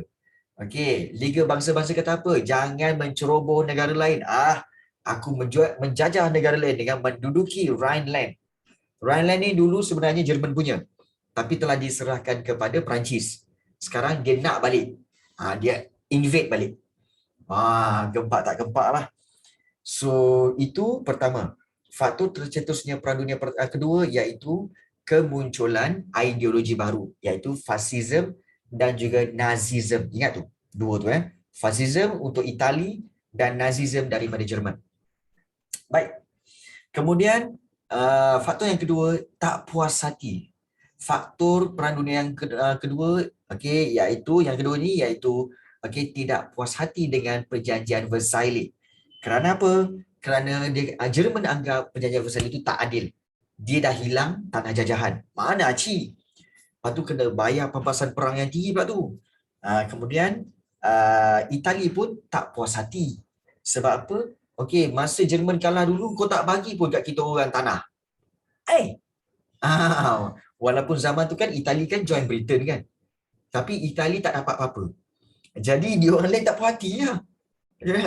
S1: Okey, Liga Bangsa-Bangsa kata apa? Jangan menceroboh negara lain. Aku menjajah negara lain dengan menduduki Rhineland. Rhineland ni dulu sebenarnya Jerman punya, tapi telah diserahkan kepada Perancis. Sekarang dia nak balik. Dia invade balik. Gempak tak gempak lah. So, itu pertama. Faktor tercetusnya Perang Dunia Kedua iaitu kemunculan ideologi baru, iaitu fasism dan juga Nazism. Ingat tu, dua tu Fasism untuk Itali dan Nazism daripada Jerman. Baik. Kemudian, faktor yang kedua, tak puas hati. Faktor Perang Dunia yang kedua, iaitu yang kedua ni iaitu tidak puas hati dengan perjanjian Versailles. Kerana apa? Kerana Jerman anggap perjanjian Versailles itu tak adil. Dia dah hilang tanah jajahan. Mana Aci? Lepas tu kena bayar pampasan perang yang tinggi pula tu. Kemudian Itali pun tak puas hati. Sebab apa? Masa Jerman kalah dulu, kau tak bagi pun kat kita orang tanah. Walaupun zaman tu kan Itali kan join Britain kan. Tapi Itali tak dapat apa-apa. Jadi dia orang lain tak puas hati lah.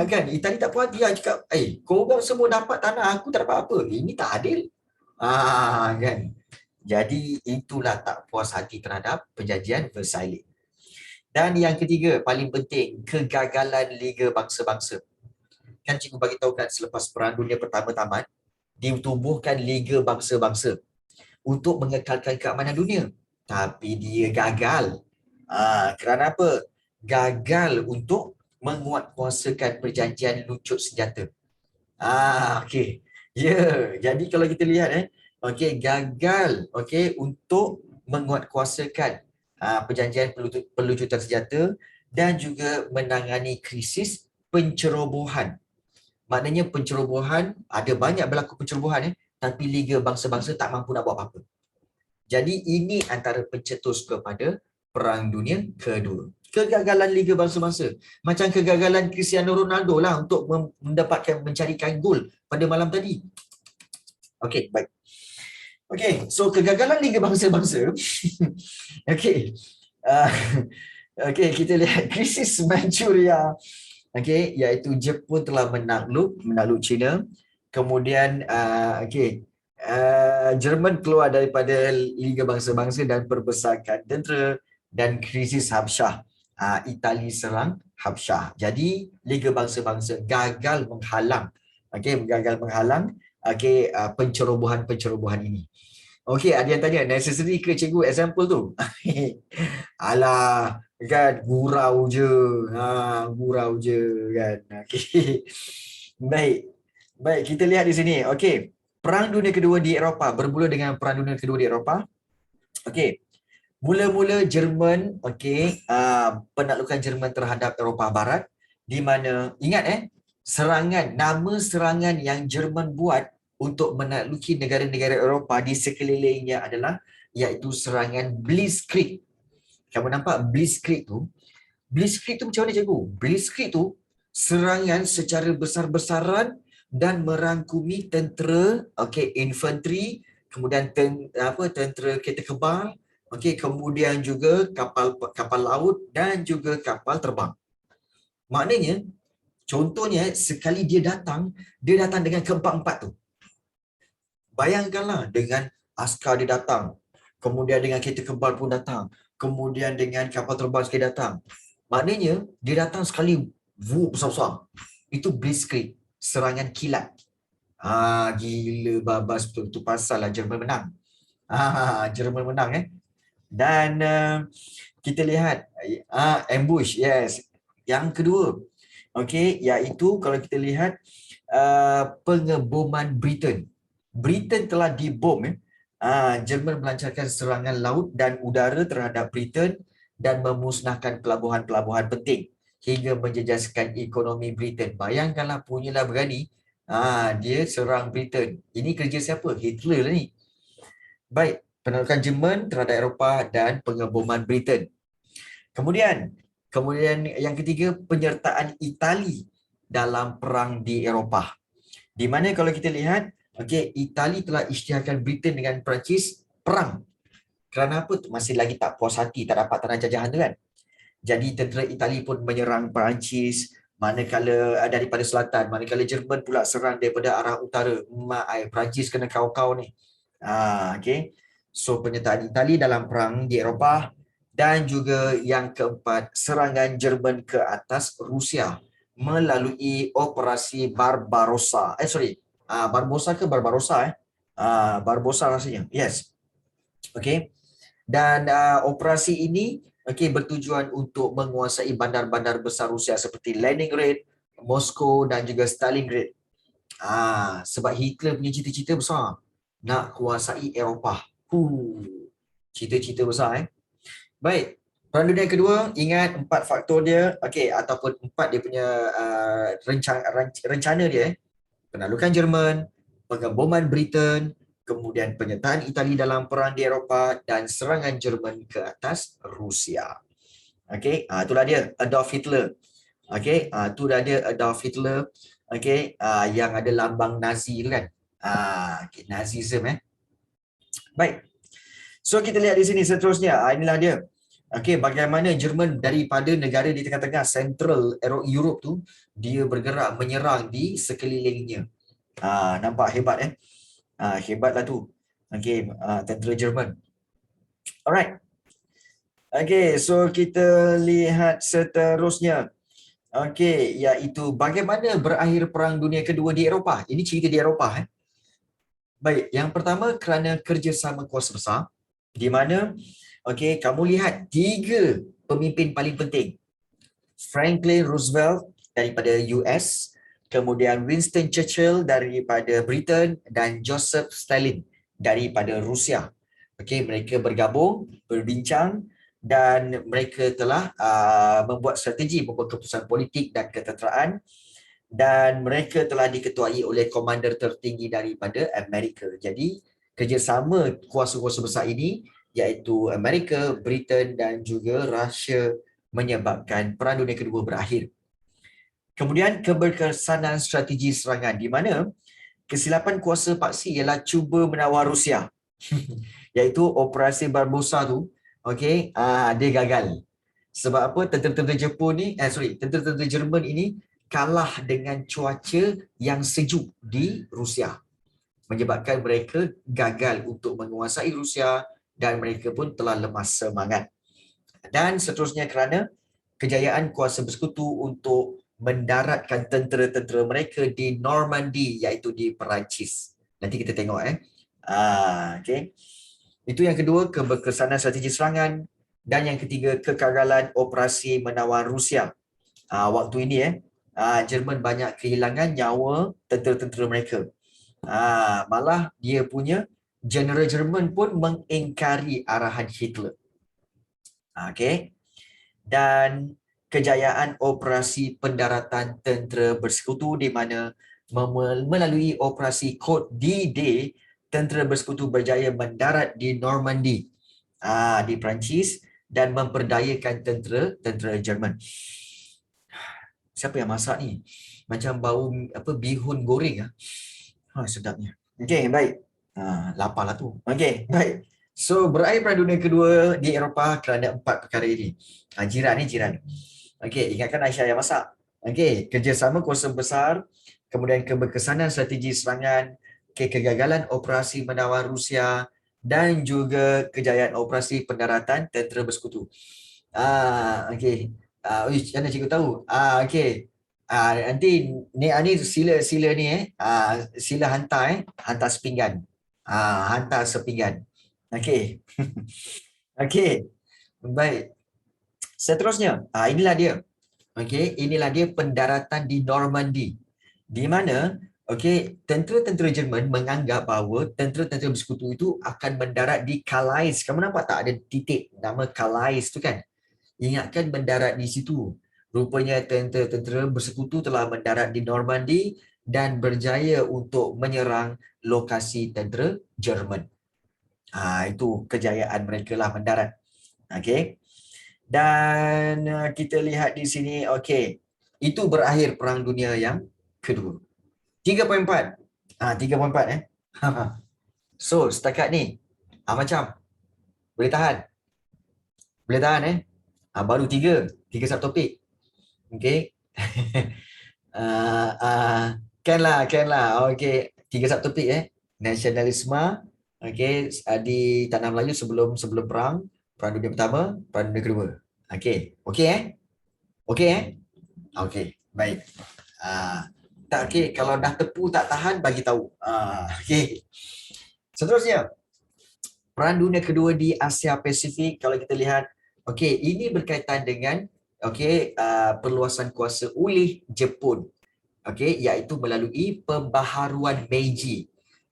S1: Kan? Itali tak puas hati lah. Cakap, korang semua dapat tanah, aku tak dapat apa. Ini tak adil. Kan? Jadi itulah tak puas hati terhadap perjanjian Versailles. Dan yang ketiga, paling penting, kegagalan Liga Bangsa-Bangsa. Kan cikgu bagi tahu kan selepas Perang Dunia Pertama tamat, ditubuhkan Liga Bangsa-Bangsa untuk mengekalkan keamanan dunia. Tapi dia gagal. Kerana apa? Gagal untuk menguatkuasakan perjanjian lucut senjata. Jadi kalau kita lihat gagal untuk menguatkuasakan perjanjian pelucutan senjata dan juga menangani krisis pencerobohan. Maknanya pencerobohan, ada banyak berlaku pencerobohan tapi Liga Bangsa-Bangsa tak mampu nak buat apa-apa. Jadi ini antara pencetus kepada Perang Dunia Kedua. Kegagalan Liga Bangsa-Bangsa. Macam kegagalan Cristiano Ronaldo lah untuk mencarikan gol pada malam tadi. Baik. So kegagalan Liga Bangsa-Bangsa. Kita lihat krisis Manchuria. Iaitu Jepun telah menakluk China. Kemudian Jerman keluar daripada Liga Bangsa-Bangsa dan perbesarkan tentera, dan krisis Habsyah. Itali serang Habsyah. Jadi Liga Bangsa-Bangsa gagal menghalang pencerobohan ini. Ada yang tanya, necessary ke cikgu example tu? Alah, kan gurau je kan. Baik. Baik, kita lihat di sini. Okey. Perang Dunia Kedua di Eropah bermula dengan Perang Dunia Kedua di Eropah. Okey. Mula-mula Jerman, okey, penaklukan Jerman terhadap Eropah Barat di mana ingat nama serangan yang Jerman buat untuk menakluki negara-negara Eropah di sekelilingnya adalah iaitu serangan Blitzkrieg. Kamu nampak Blitzkrieg tu? Blitzkrieg tu macam mana cikgu? Blitzkrieg tu serangan secara besar-besaran dan merangkumi tentera, okey, infanteri, kemudian tentera kereta kebal, okey, kemudian juga kapal laut dan juga kapal terbang. Maknanya, contohnya sekali dia datang dengan keempat-empat tu. Bayangkanlah dengan askar dia datang, kemudian dengan kereta kebal pun datang, kemudian dengan kapal terbang sekali datang. Maknanya dia datang sekali besar-besar. Itu Blitzkrieg, serangan kilat. Gila babas betul. Itu pasal lah Jerman menang. Jerman menang Dan kita lihat ambush, yes. Yang kedua, okey, iaitu kalau kita lihat pengeboman Britain. Britain telah dibom. Jerman melancarkan serangan laut dan udara terhadap Britain dan memusnahkan pelabuhan-pelabuhan penting hingga menjejaskan ekonomi Britain. Bayangkanlah, punyalah berani. Dia serang Britain. Ini kerja siapa? Hitler lah ni. Baik, penaklukan Jerman terhadap Eropah dan pengeboman Britain. Kemudian yang ketiga, penyertaan Itali dalam perang di Eropah. Di mana kalau kita lihat, okey, Itali telah isytiharkan Britain dengan Perancis perang. Kerana apa? Masih lagi tak puas hati, tak dapat tanah jajahan tu kan. Jadi tentera Itali pun menyerang Perancis manakala daripada selatan, manakala Jerman pula serang daripada arah utara. Perancis kena kau-kau ni. Okey. So penyertaan Itali dalam perang di Eropah. Dan juga yang keempat, serangan Jerman ke atas Rusia melalui operasi Barbarossa. Barbarossa ke Barbarossa Barbarossa rasanya. Yes. Okey. Dan operasi ini bertujuan untuk menguasai bandar-bandar besar Rusia seperti Leningrad, Moskow dan juga Stalingrad. Sebab Hitler punya cita-cita besar nak kuasai Eropah. Cita-cita besar Baik. Perang Dunia Kedua, ingat 4 faktor dia, ataupun 4 dia punya rencana dia. Penaklukan Jerman, pengeboman Britain, kemudian penyertaan Itali dalam perang di Eropah dan serangan Jerman ke atas Rusia. Itulah dia Adolf Hitler. Itulah dia Adolf Hitler. Yang ada lambang Nazi tu kan. Nazism Baik. So kita lihat di sini seterusnya. Inilah dia. Bagaimana Jerman daripada negara di tengah-tengah Central Europe tu, dia bergerak menyerang di sekelilingnya. Nampak hebat hebatlah tu. Tentera Jerman. Alright. So kita lihat seterusnya. Iaitu bagaimana berakhir Perang Dunia Kedua di Eropah. Ini cerita di Eropah. Baik, yang pertama kerana kerjasama kuasa besar, di mana kamu lihat 3 pemimpin paling penting. Franklin Roosevelt daripada US, kemudian Winston Churchill daripada Britain dan Joseph Stalin daripada Rusia. Mereka bergabung, berbincang dan mereka telah membuat strategi, membuat keputusan politik dan ketenteraan, dan mereka telah diketuai oleh komander tertinggi daripada Amerika. Jadi kerjasama kuasa-kuasa besar ini iaitu Amerika, Britain dan juga Rusia menyebabkan Perang Dunia Kedua berakhir. Kemudian keberkesanan strategi serangan, di mana kesilapan kuasa paksi ialah cuba menawar Rusia. Iaitu operasi Barbarossa tu, dia gagal. Sebab apa? Tentera-tentera Jepun ni, tentera-tentera Jerman ini kalah dengan cuaca yang sejuk di Rusia. Menyebabkan mereka gagal untuk menguasai Rusia dan mereka pun telah lemas semangat. Dan seterusnya kerana kejayaan kuasa bersekutu untuk mendaratkan tentera-tentera mereka di Normandy, iaitu di Perancis. Nanti kita tengok Itu yang kedua, keberkesanan strategi serangan, dan yang ketiga, kegagalan operasi menawar Rusia. Waktu ini Jerman banyak kehilangan nyawa tentera-tentera mereka. Malah dia punya General Jerman pun mengingkari arahan Hitler. Okey. Dan kejayaan operasi pendaratan tentera bersekutu di mana melalui operasi Kod D-Day, tentera bersekutu berjaya mendarat di Normandy, di Perancis dan memperdayakan tentera Jerman. Siapa yang masak ni? Macam bau bihun goreng sedapnya. Okey, baik. Lapar lah tu. Okey, baik. So, berakhir Perang Dunia Kedua di Eropah kerana 4 perkara ini. Jiran ni jiran. Okey, ingatkan Aisyah yang masak. Okey, kerjasama kuasa besar, kemudian keberkesanan strategi serangan, kegagalan operasi menawar Rusia dan juga kejayaan operasi pendaratan tentera bersekutu. Okey. Mana cikgu tahu? Okey. Nanti ni sila ni sila hantar hantar sepinggan. Hantar sepinggan. Okey. Okey. Baik. Seterusnya, inilah dia. Okey, inilah dia pendaratan di Normandy. Di mana tentera-tentera Jerman menganggap bahawa tentera-tentera bersekutu itu akan mendarat di Calais. Kamu nampak tak ada titik nama Calais tu kan? Ingatkan mendarat di situ. Rupanya tentera-tentera bersekutu telah mendarat di Normandy dan berjaya untuk menyerang lokasi tentera Jerman. Itu kejayaan mereka lah mendarat. Okey. Dan kita lihat di sini, itu berakhir Perang Dunia yang Kedua. 3.4. 3.4 So, setakat ni macam boleh tahan? Boleh tahan baru 3 subtopik. Okey. Can lah. Okey, 3 subtopik nasionalisme di tanah Melayu sebelum perang Dunia Pertama, Perang Dunia Kedua. Okey. Okey, baik. Tak kalau dah tepu tak tahan bagi tahu. Okey. Seterusnya, Perang Dunia Kedua di Asia Pasifik, kalau kita lihat, ini berkaitan dengan perluasan kuasa oleh Jepun. Iaitu melalui pembaharuan Meiji.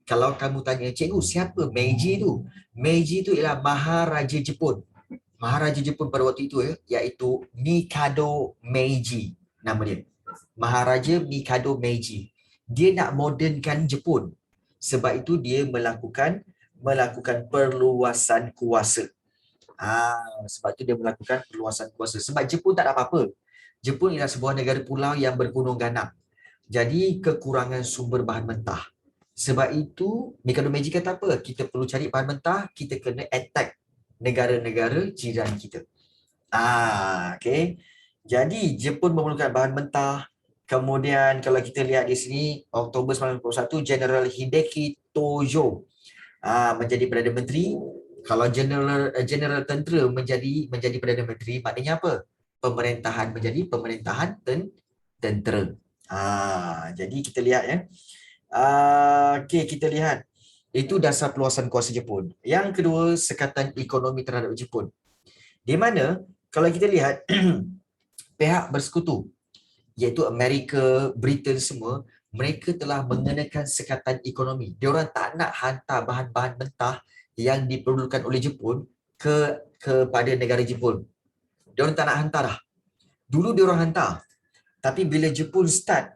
S1: Kalau kamu tanya, cikgu, siapa Meiji tu? Meiji tu ialah Maharaja Jepun. Maharaja Jepun pada waktu itu iaitu Mikado Meiji nama dia. Maharaja Mikado Meiji. Dia nak modernkan Jepun. Sebab itu dia melakukan perluasan kuasa. Sebab itu dia melakukan perluasan kuasa. Sebab Jepun tak ada apa-apa. Jepun ialah sebuah negara pulau yang bergunung ganap. Jadi kekurangan sumber bahan mentah. Sebab itu Mikado Meiji kata apa? Kita perlu cari bahan mentah, kita kena attack negara-negara jiran kita. Jadi Jepun memerlukan bahan mentah. Kemudian kalau kita lihat di sini, Oktober 1941, General Hideki Tojo menjadi Perdana Menteri. Kalau general tentera menjadi Perdana Menteri, maknanya apa? Pemerintahan menjadi pemerintahan tentera. Jadi kita lihat kita lihat itu dasar perluasan kuasa Jepun. Yang kedua, sekatan ekonomi terhadap Jepun. Di mana kalau kita lihat pihak bersekutu iaitu Amerika, Britain semua, mereka telah mengenakan sekatan ekonomi. Diorang tak nak hantar bahan-bahan mentah yang diperlukan oleh Jepun kepada negara Jepun. Diorang tak nak hantar dah. Dulu diorang hantar. Tapi bila Jepun start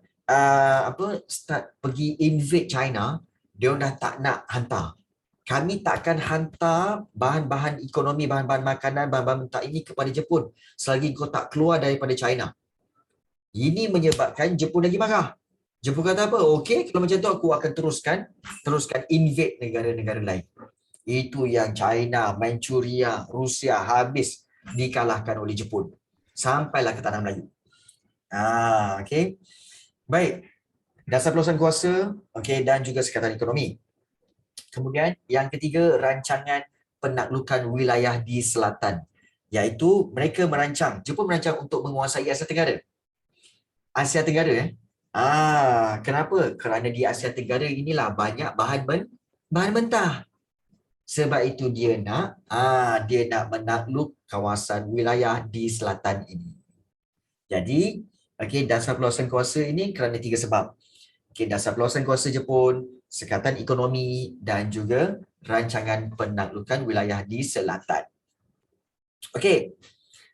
S1: pergi invade China, dia dah tak nak hantar. Kami takkan hantar bahan-bahan ekonomi, bahan-bahan makanan, bahan-bahan mentah ini kepada Jepun selagi kau tak keluar daripada China. Ini menyebabkan Jepun lagi marah. Jepun kata apa? Okey, kalau macam tu aku akan teruskan invade negara-negara lain. Itu yang China, Manchuria, Rusia habis dikalahkan oleh Jepun. Sampailah ke tanah Melayu. Okey. Baik. Dasar perluasan kuasa, dan juga sekatan ekonomi. Kemudian yang ketiga, rancangan penaklukan wilayah di selatan. Iaitu mereka Jepun merancang untuk menguasai Asia Tenggara. Asia Tenggara kenapa? Kerana di Asia Tenggara inilah banyak bahan mentah. Sebab itu dia nak menakluk kawasan wilayah di selatan ini. Jadi Okey, dasar perluasan kuasa ini kerana 3 sebab. Okey, dasar perluasan kuasa Jepun, sekatan ekonomi dan juga rancangan penaklukan wilayah di selatan. Okey,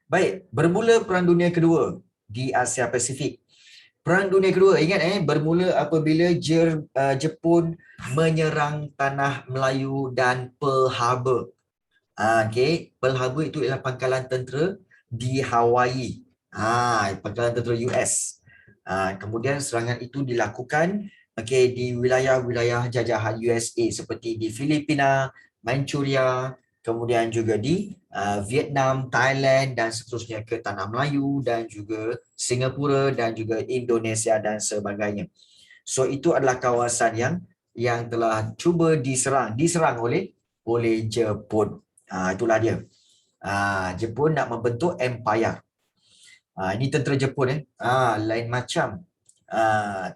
S1: baik. Bermula Perang Dunia Kedua di Asia Pasifik. Perang Dunia Kedua, ingat bermula apabila Jepun menyerang tanah Melayu dan Pearl Harbor. Okey, Pearl Harbor itu ialah pangkalan tentera di Hawaii. Pangkalan tentera US. Kemudian serangan itu dilakukan di wilayah-wilayah jajahan USA seperti di Filipina, Manchuria, kemudian juga di Vietnam, Thailand dan seterusnya ke Tanah Melayu dan juga Singapura dan juga Indonesia dan sebagainya. So itu adalah kawasan yang telah cuba diserang oleh Jepun. Itulah dia. Jepun nak membentuk empire. Ini tentera Jepun lain macam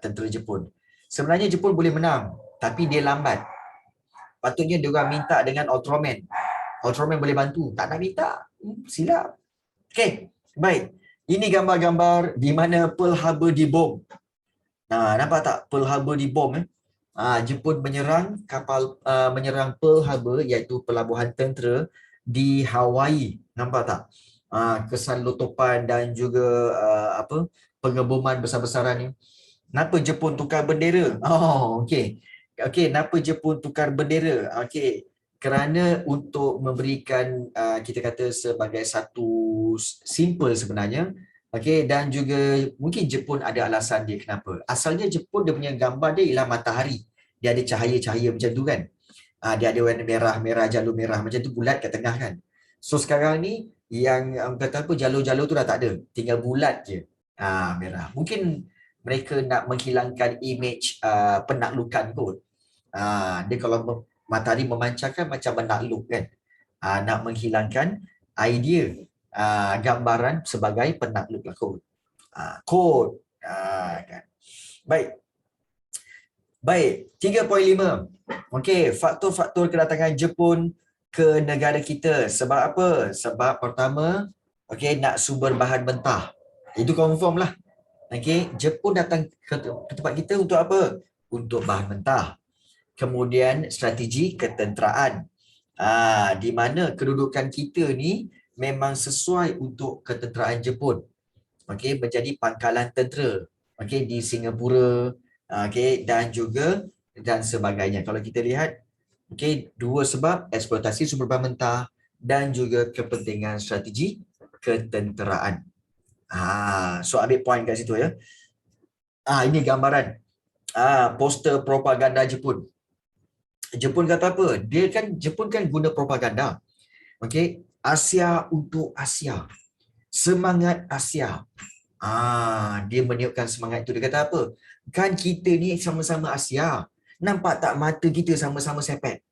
S1: tentera Jepun. Sebenarnya Jepun boleh menang, tapi dia lambat. Patutnya dia orang minta dengan Ultraman. Ultraman boleh bantu. Tak nak minta. Silap. Okey, baik. Ini gambar-gambar di mana Pearl Harbor dibom. Nampak tak Pearl Harbor dibom Jepun menyerang Pearl Harbor iaitu pelabuhan tentera di Hawaii. Nampak tak? Kesan letupan dan juga pengeboman besar-besaran ni. Kenapa Jepun tukar bendera? Okey. Kenapa Jepun tukar bendera? Okey. Kerana untuk memberikan kita kata sebagai satu simple sebenarnya. Dan juga mungkin Jepun ada alasan dia kenapa. Asalnya Jepun dia punya gambar dia ialah matahari. Dia ada cahaya-cahaya macam tu kan. Dia ada warna merah, jalur merah macam tu bulat kat tengah kan. So sekarang ni yang kata apa jalur-jalur tu dah tak ada. Tinggal bulat je. Merah. Mungkin mereka nak menghilangkan image penaklukan kot. Dia kalau matahari memancarkan macam menakluk kan. Nak menghilangkan idea gambaran sebagai penakluk lah kot. Kod. Kan. Baik, 3.5. Okey, faktor-faktor kedatangan Jepun ke negara kita. Sebab apa? Sebab pertama, nak sumber bahan mentah. Itu confirm lah. Jepun datang ke tempat kita untuk apa? Untuk bahan mentah. Kemudian strategi ketenteraan. Di mana kedudukan kita ni memang sesuai untuk ketenteraan Jepun. Menjadi pangkalan tentera. Di Singapura, dan sebagainya. Kalau kita lihat, dua sebab eksploitasi sumber bahan mentah dan juga kepentingan strategi ketenteraan. So ambil point kat situ ya. Ini gambaran poster propaganda Jepun. Jepun kata apa? Jepun kan guna propaganda. Asia untuk Asia. Semangat Asia. Dia meniupkan semangat itu. Dia kata apa? Kan kita ni sama-sama Asia. Nampak tak mata kita sama-sama sepet?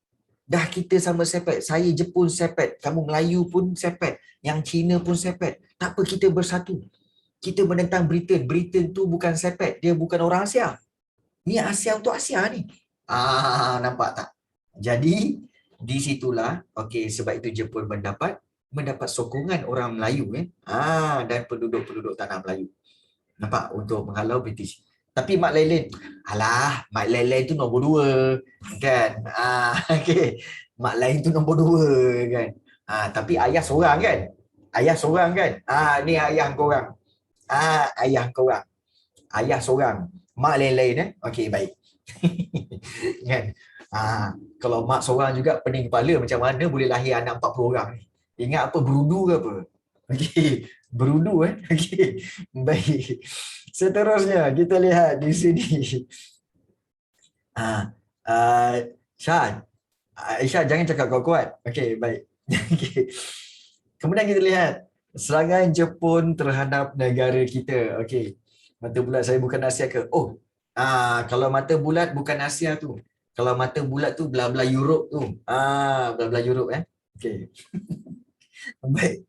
S1: Dah kita sama sepet. Saya Jepun sepet. Kamu Melayu pun sepet. Yang Cina pun sepet. Tak apa, kita bersatu. Kita menentang Britain. Britain tu bukan sepet. Dia bukan orang Asia. Ni Asia untuk Asia ni. Nampak tak? Jadi, di situlah, sebab itu Jepun mendapat sokongan orang Melayu dan penduduk-penduduk tanah Melayu. Nampak? Untuk menghalau British. Tapi Mak Lelen, Mak Lelen tu nombor 2 kan. Mak Lelen tu nombor 2 kan. Tapi ayah seorang kan. Ni ayah korang. Ayah korang. Ayah seorang. Mak Lelen baik. Kan? Kalau mak seorang juga pening kepala, macam mana boleh lahir anak 40 orang ni? Ingat apa, berudu ke apa? Berudu Baik. Seterusnya kita lihat di sini. Syad. Syad jangan cakap kuat-kuat. Baik. Kemudian kita lihat serangan Jepun terhadap negara kita. Mata bulat saya bukan Asia ke? Kalau mata bulat bukan Asia tu. Kalau mata bulat tu belah-belah Europe tu. Belah-belah Europe Baik.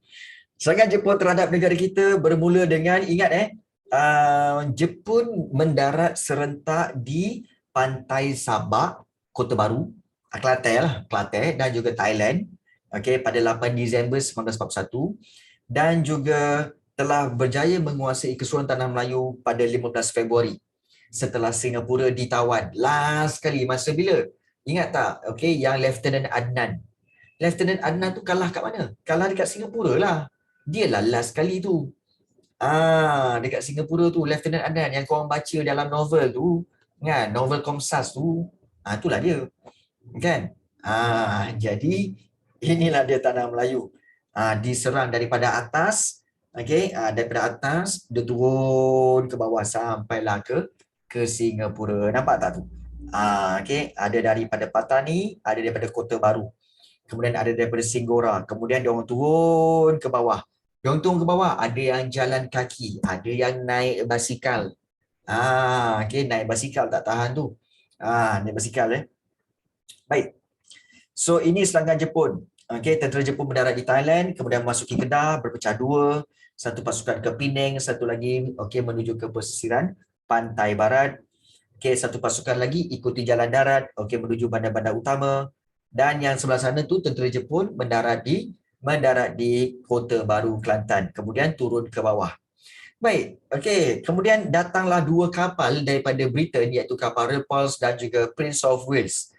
S1: Serangan Jepun terhadap negara kita bermula dengan, ingat Jepun mendarat serentak di pantai Sabah, Kota Baru, Kelantan dan juga Thailand pada 8 Disember 1941 dan juga telah berjaya menguasai keseluruhan tanah Melayu pada 15 Februari setelah Singapura ditawan. Last kali masa bila? Ingat tak? Okey, yang Lieutenant Adnan. Lieutenant Adnan tu kalah kat mana? Kalah dekat Singapura lah. Dia lah last kali tu. Dekat Singapura tu Lieutenant Adnan yang korang baca dalam novel tu, kan? Novel Komsas tu. Itulah dia. Kan? Jadi inilah dia tanah Melayu. Diserang daripada atas. Okey, daripada atas dia turun ke bawah sampailah ke Singapura. Nampak tak tu? Okey, ada daripada Patani, ada daripada Kota Baru. Kemudian ada daripada Singgora. Kemudian dia orang turun ke bawah. Dia orang turun ke bawah, ada yang jalan kaki, ada yang naik basikal. Okey, naik basikal tak tahan tu. Naik basikal Baik. So ini serangan Jepun. Okey, tentera Jepun mendarat di Thailand, kemudian memasuki Kedah, berpecah dua. Satu pasukan ke Penang, satu lagi menuju ke pesisiran pantai barat. Okey, satu pasukan lagi ikuti jalan darat, menuju bandar-bandar utama. Dan yang sebelah sana tu tentera Jepun mendarat di Kota Baru, Kelantan. Kemudian turun ke bawah. Baik, kemudian datanglah dua kapal daripada Britain, iaitu kapal Repulse dan juga Prince of Wales.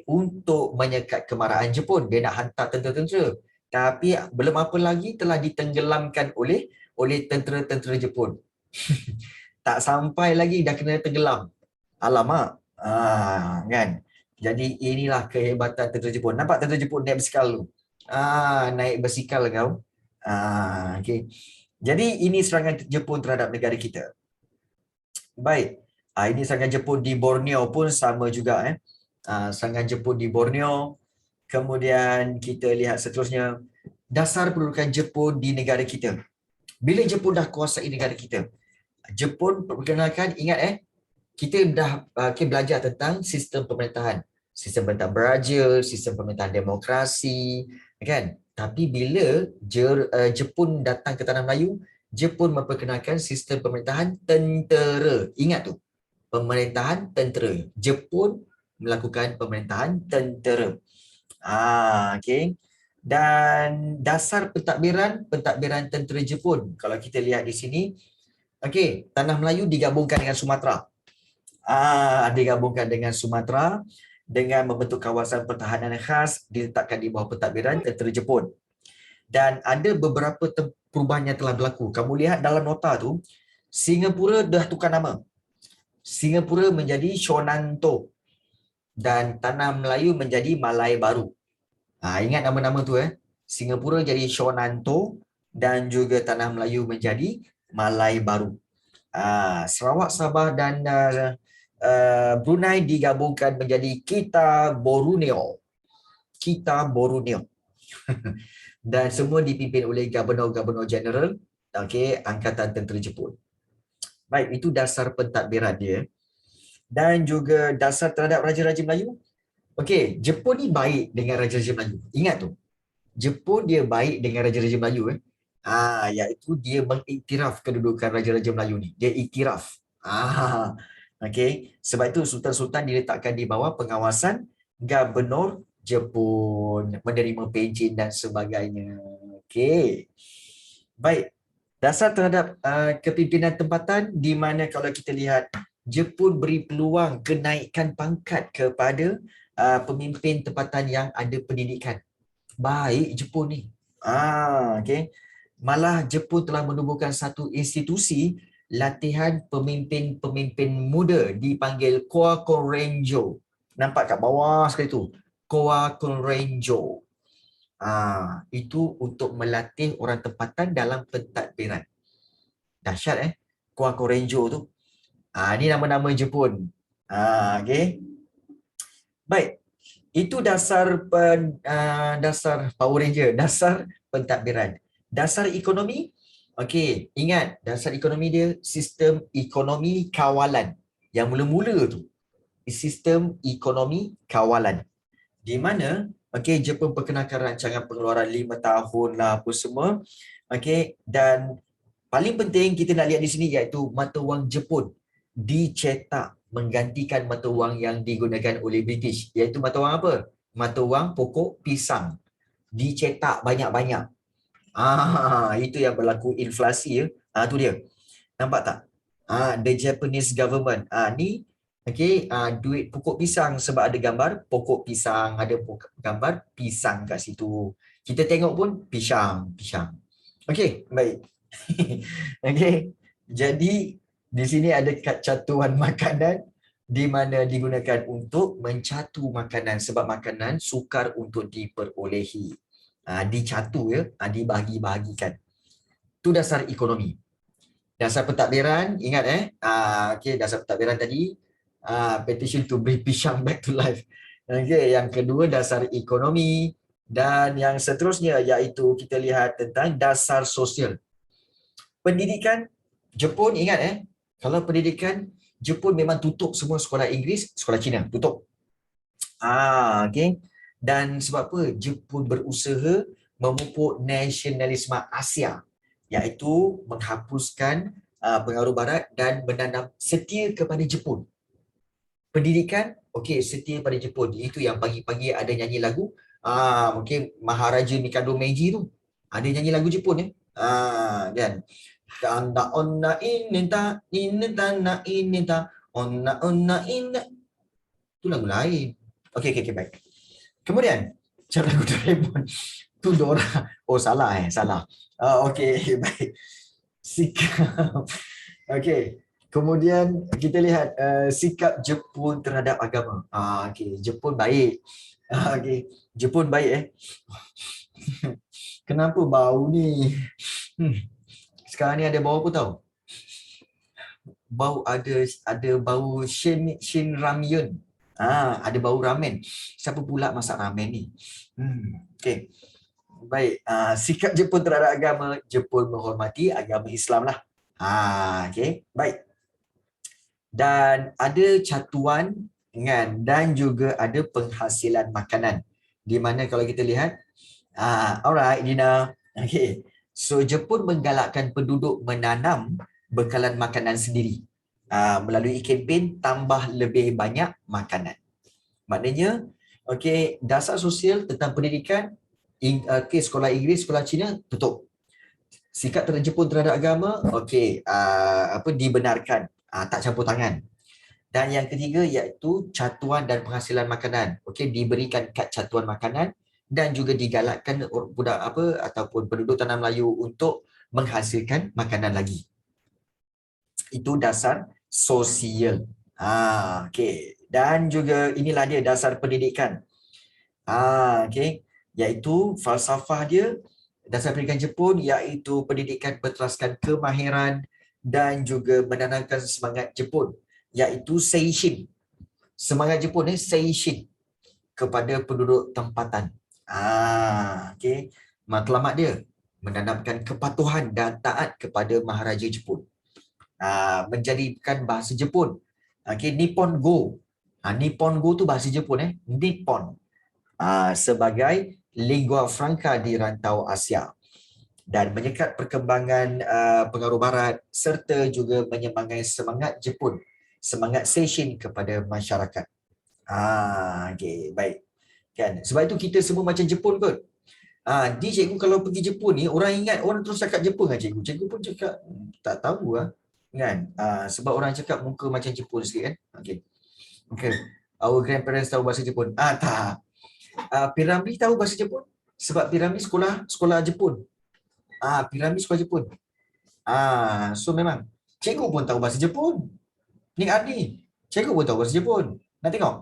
S1: Untuk menyekat kemarahan Jepun. Dia nak hantar tentera-tentera. Tapi belum apa lagi telah ditenggelamkan oleh tentera-tentera Jepun. Tak sampai lagi dah kena tenggelam. Alamak. Kan? Jadi inilah kehebatan tentera Jepun. Nampak tentera Jepun naik basikal tu? Naik basikal kau. Okey. Jadi ini serangan Jepun terhadap negara kita. Baik. Ini serangan Jepun di Borneo pun sama juga. Serangan Jepun di Borneo. Kemudian kita lihat seterusnya. Dasar pendudukan Jepun di negara kita. Bila Jepun dah kuasai negara kita, Jepun perkenalkan, ingat kita dah belajar tentang sistem pemerintahan. Sistem pemerintahan beraja, sistem pemerintahan demokrasi, kan? Tapi bila Jepun datang ke tanah Melayu, Jepun memperkenalkan sistem pemerintahan tentera. Ingat tu, pemerintahan tentera. Jepun melakukan pemerintahan tentera. Dan dasar pentadbiran tentera Jepun. Kalau kita lihat di sini, tanah Melayu digabungkan dengan Sumatera. Digabungkan dengan Sumatera dengan membentuk kawasan pertahanan khas diletakkan di bawah pentadbiran tentera Jepun. Dan ada beberapa perubahan yang telah berlaku. Kamu lihat dalam nota tu, Singapura dah tukar nama. Singapura menjadi Shonanto dan tanah Melayu menjadi Malai Baru. Ingat nama-nama tu Singapura jadi Shonanto dan juga tanah Melayu menjadi Malai Baru. Sarawak, Sabah dan Brunei digabungkan menjadi Kita Borneo. Dan semua dipimpin oleh Gubernur Jeneral Angkatan Tentera Jepun. Baik, itu dasar pentadbiran dia. Dan juga dasar terhadap Raja-Raja Melayu. Jepun ni baik dengan Raja-Raja Melayu. Ingat tu. Jepun dia baik dengan Raja-Raja Melayu iaitu dia mengiktiraf kedudukan Raja-Raja Melayu ni. Dia iktiraf. Sebab itu Sultan-Sultan diletakkan di bawah pengawasan Gubernur Jepun, menerima pencen dan sebagainya. Baik. Dasar terhadap kepimpinan tempatan, di mana kalau kita lihat Jepun beri peluang kenaikan pangkat kepada pemimpin tempatan yang ada pendidikan. Baik Jepun ni. Malah Jepun telah menubuhkan satu institusi latihan pemimpin-pemimpin muda dipanggil Koakorenjo. Nampak kat bawah sekali tu. Koakorenjo. Itu untuk melatih orang tempatan dalam pentadbiran. Dahsyat Koakorenjo tu. Ini nama-nama Jepun. Baik. Itu dasar Power Ranger, dasar pentadbiran. Dasar ekonomi, ingat dasar ekonomi dia sistem ekonomi kawalan. Yang mula-mula tu, sistem ekonomi kawalan. Di mana Jepun perkenalkan rancangan pengeluaran 5 tahun lah apa semua. Dan paling penting kita nak lihat di sini iaitu mata wang Jepun dicetak menggantikan mata wang yang digunakan oleh British, iaitu mata wang apa? Mata wang pokok pisang. Dicetak banyak-banyak. Itu yang berlaku inflasi ya. Tu dia. Nampak tak? The Japanese government. Ni okey, duit pokok pisang sebab ada gambar pokok pisang, ada gambar pisang kat situ. Kita tengok pun pisang. Okey, baik. Okey. Jadi di sini ada catuan makanan di mana digunakan untuk mencatu makanan sebab makanan sukar untuk diperolehi. Dicatu ya, dibahagi-bahagikan. Itu dasar ekonomi. Dasar pentadbiran, ingat okey, dasar pentadbiran tadi, petition to bring pisang back to life. Okey, yang kedua dasar ekonomi dan yang seterusnya iaitu kita lihat tentang dasar sosial. Pendidikan Jepun, ingat kalau pendidikan Jepun memang tutup semua sekolah Inggeris, sekolah Cina tutup. Okey. Dan sebab apa? Jepun berusaha memupuk nasionalisme Asia, iaitu menghapuskan pengaruh barat dan menanam setia kepada Jepun. Pendidikan, okey, setia pada Jepun. Itu yang pagi-pagi ada nyanyi lagu. Mungkin Maharaja Mikado Meiji tu ada nyanyi lagu Jepun kan. Onna onna ineta ineta na ineta onna onna ina. Tu lagu lain. Okey, baik. Kemudian macam lagu Doraemon tu Dora. Oh salah salah. Okey, baik. Sikap. Okey. Kemudian kita lihat sikap Jepun terhadap agama. Okey, Jepun baik. Okey, Jepun baik Kenapa bau ni? Sekarang ni ada bau apa tahu? Bau ada bau Shin Ramyun. Ada bau ramen. Siapa pula masak ramen ni? Okey. Baik, sikap Jepun terhadap agama, Jepun menghormati agama Islam lah. Okey, baik. Dan ada catuan dan juga ada penghasilan makanan. Di mana kalau kita lihat, alright Dina. Okey. So Jepun menggalakkan penduduk menanam bekalan makanan sendiri melalui kempen tambah lebih banyak makanan. Maknanya, okey, dasar sosial tentang pendidikan, sekolah Inggeris, sekolah Cina tutup. Sikap terhadap Jepun terhadap agama, okey, dibenarkan, tak campur tangan. Dan yang ketiga iaitu catuan dan penghasilan makanan. Okey, diberikan kad catuan makanan dan juga digalakkan budak ataupun penduduk tanah Melayu untuk menghasilkan makanan lagi. Itu dasar sosial. Okey. Dan juga inilah dia dasar pendidikan. Okey. Iaitu falsafah dia, dasar pendidikan Jepun iaitu pendidikan berteraskan kemahiran dan juga menanamkan semangat Jepun iaitu seishin. Semangat Jepun seishin kepada penduduk tempatan. Okey. Matlamat dia menanamkan kepatuhan dan taat kepada Maharaja Jepun. Menjadikan bahasa Jepun. Okey, Nippon Go. Nippon Go tu bahasa Jepun Nippon. Sebagai lingua franca di rantau Asia dan menyekat perkembangan pengaruh barat serta juga menyemangai semangat Jepun, semangat seishin kepada masyarakat. Okey, baik. Kan? Sebab itu kita semua macam Jepun kot. Di cikgu kalau pergi Jepun ni orang ingat orang terus cakap Jepun dengan cikgu. Cikgu pun cakap tak tahu kan. Sebab orang cakap muka macam Jepun sikit kan. Okey. Our grandparents tahu bahasa Jepun. Tak. Piramli tahu bahasa Jepun sebab Piramli sekolah Jepun. Piramli sekolah Jepun. So memang cikgu pun tahu bahasa Jepun. Nik Ardi, cikgu pun tahu bahasa Jepun. Nak tengok?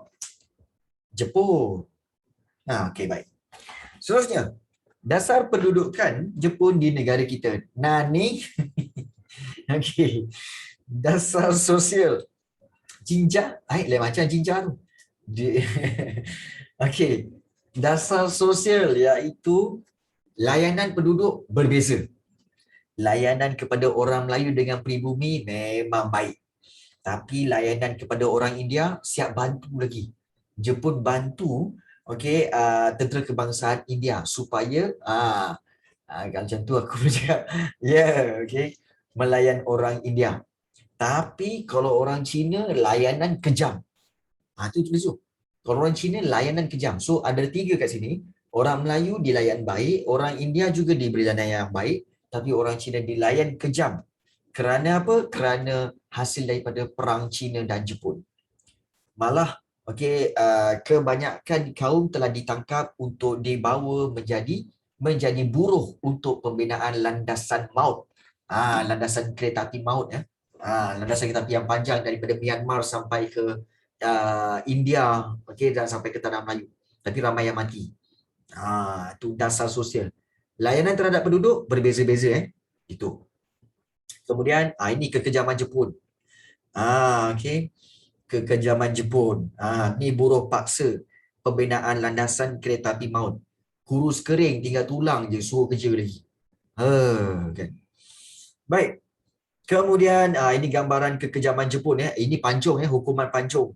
S1: Jepun. Okey, baik. Seterusnya, dasar pendudukan Jepun di negara kita. Nani? Okey. Dasar sosial. Jinja? Lain macam jinja tu. Okey. Dasar sosial iaitu layanan penduduk berbeza. Layanan kepada orang Melayu dengan pribumi memang baik. Tapi layanan kepada orang India siap bantu lagi. Jepun bantu tentera kebangsaan India supaya kalau macam tu aku boleh cakap okey, melayan orang India. Tapi kalau orang Cina layanan kejam. Tu tulis tu. Kalau orang Cina layanan kejam. So ada 3 kat sini. Orang Melayu dilayan baik, orang India juga diberi layanan yang baik, tapi orang Cina dilayan kejam. Kerana apa? Kerana hasil daripada perang Cina dan Jepun. Malah kebanyakan kaum telah ditangkap untuk dibawa menjadi buruh untuk pembinaan landasan maut. Landasan kereta api maut ya. Landasan kereta api yang panjang daripada Myanmar sampai ke India, dan sampai ke tanah Melayu. Tapi ramai yang mati. Itu dasar sosial. Layanan terhadap penduduk berbeza-beza Itu. Kemudian ini kekejaman Jepun. Kekejaman Jepun. Ni buruh paksa pembinaan landasan kereta api maut. Kurus kering, tinggal tulang je, suruh kerja lagi. Kan. Baik. Kemudian ini gambaran kekejaman Jepun Ini pancung hukuman pancung.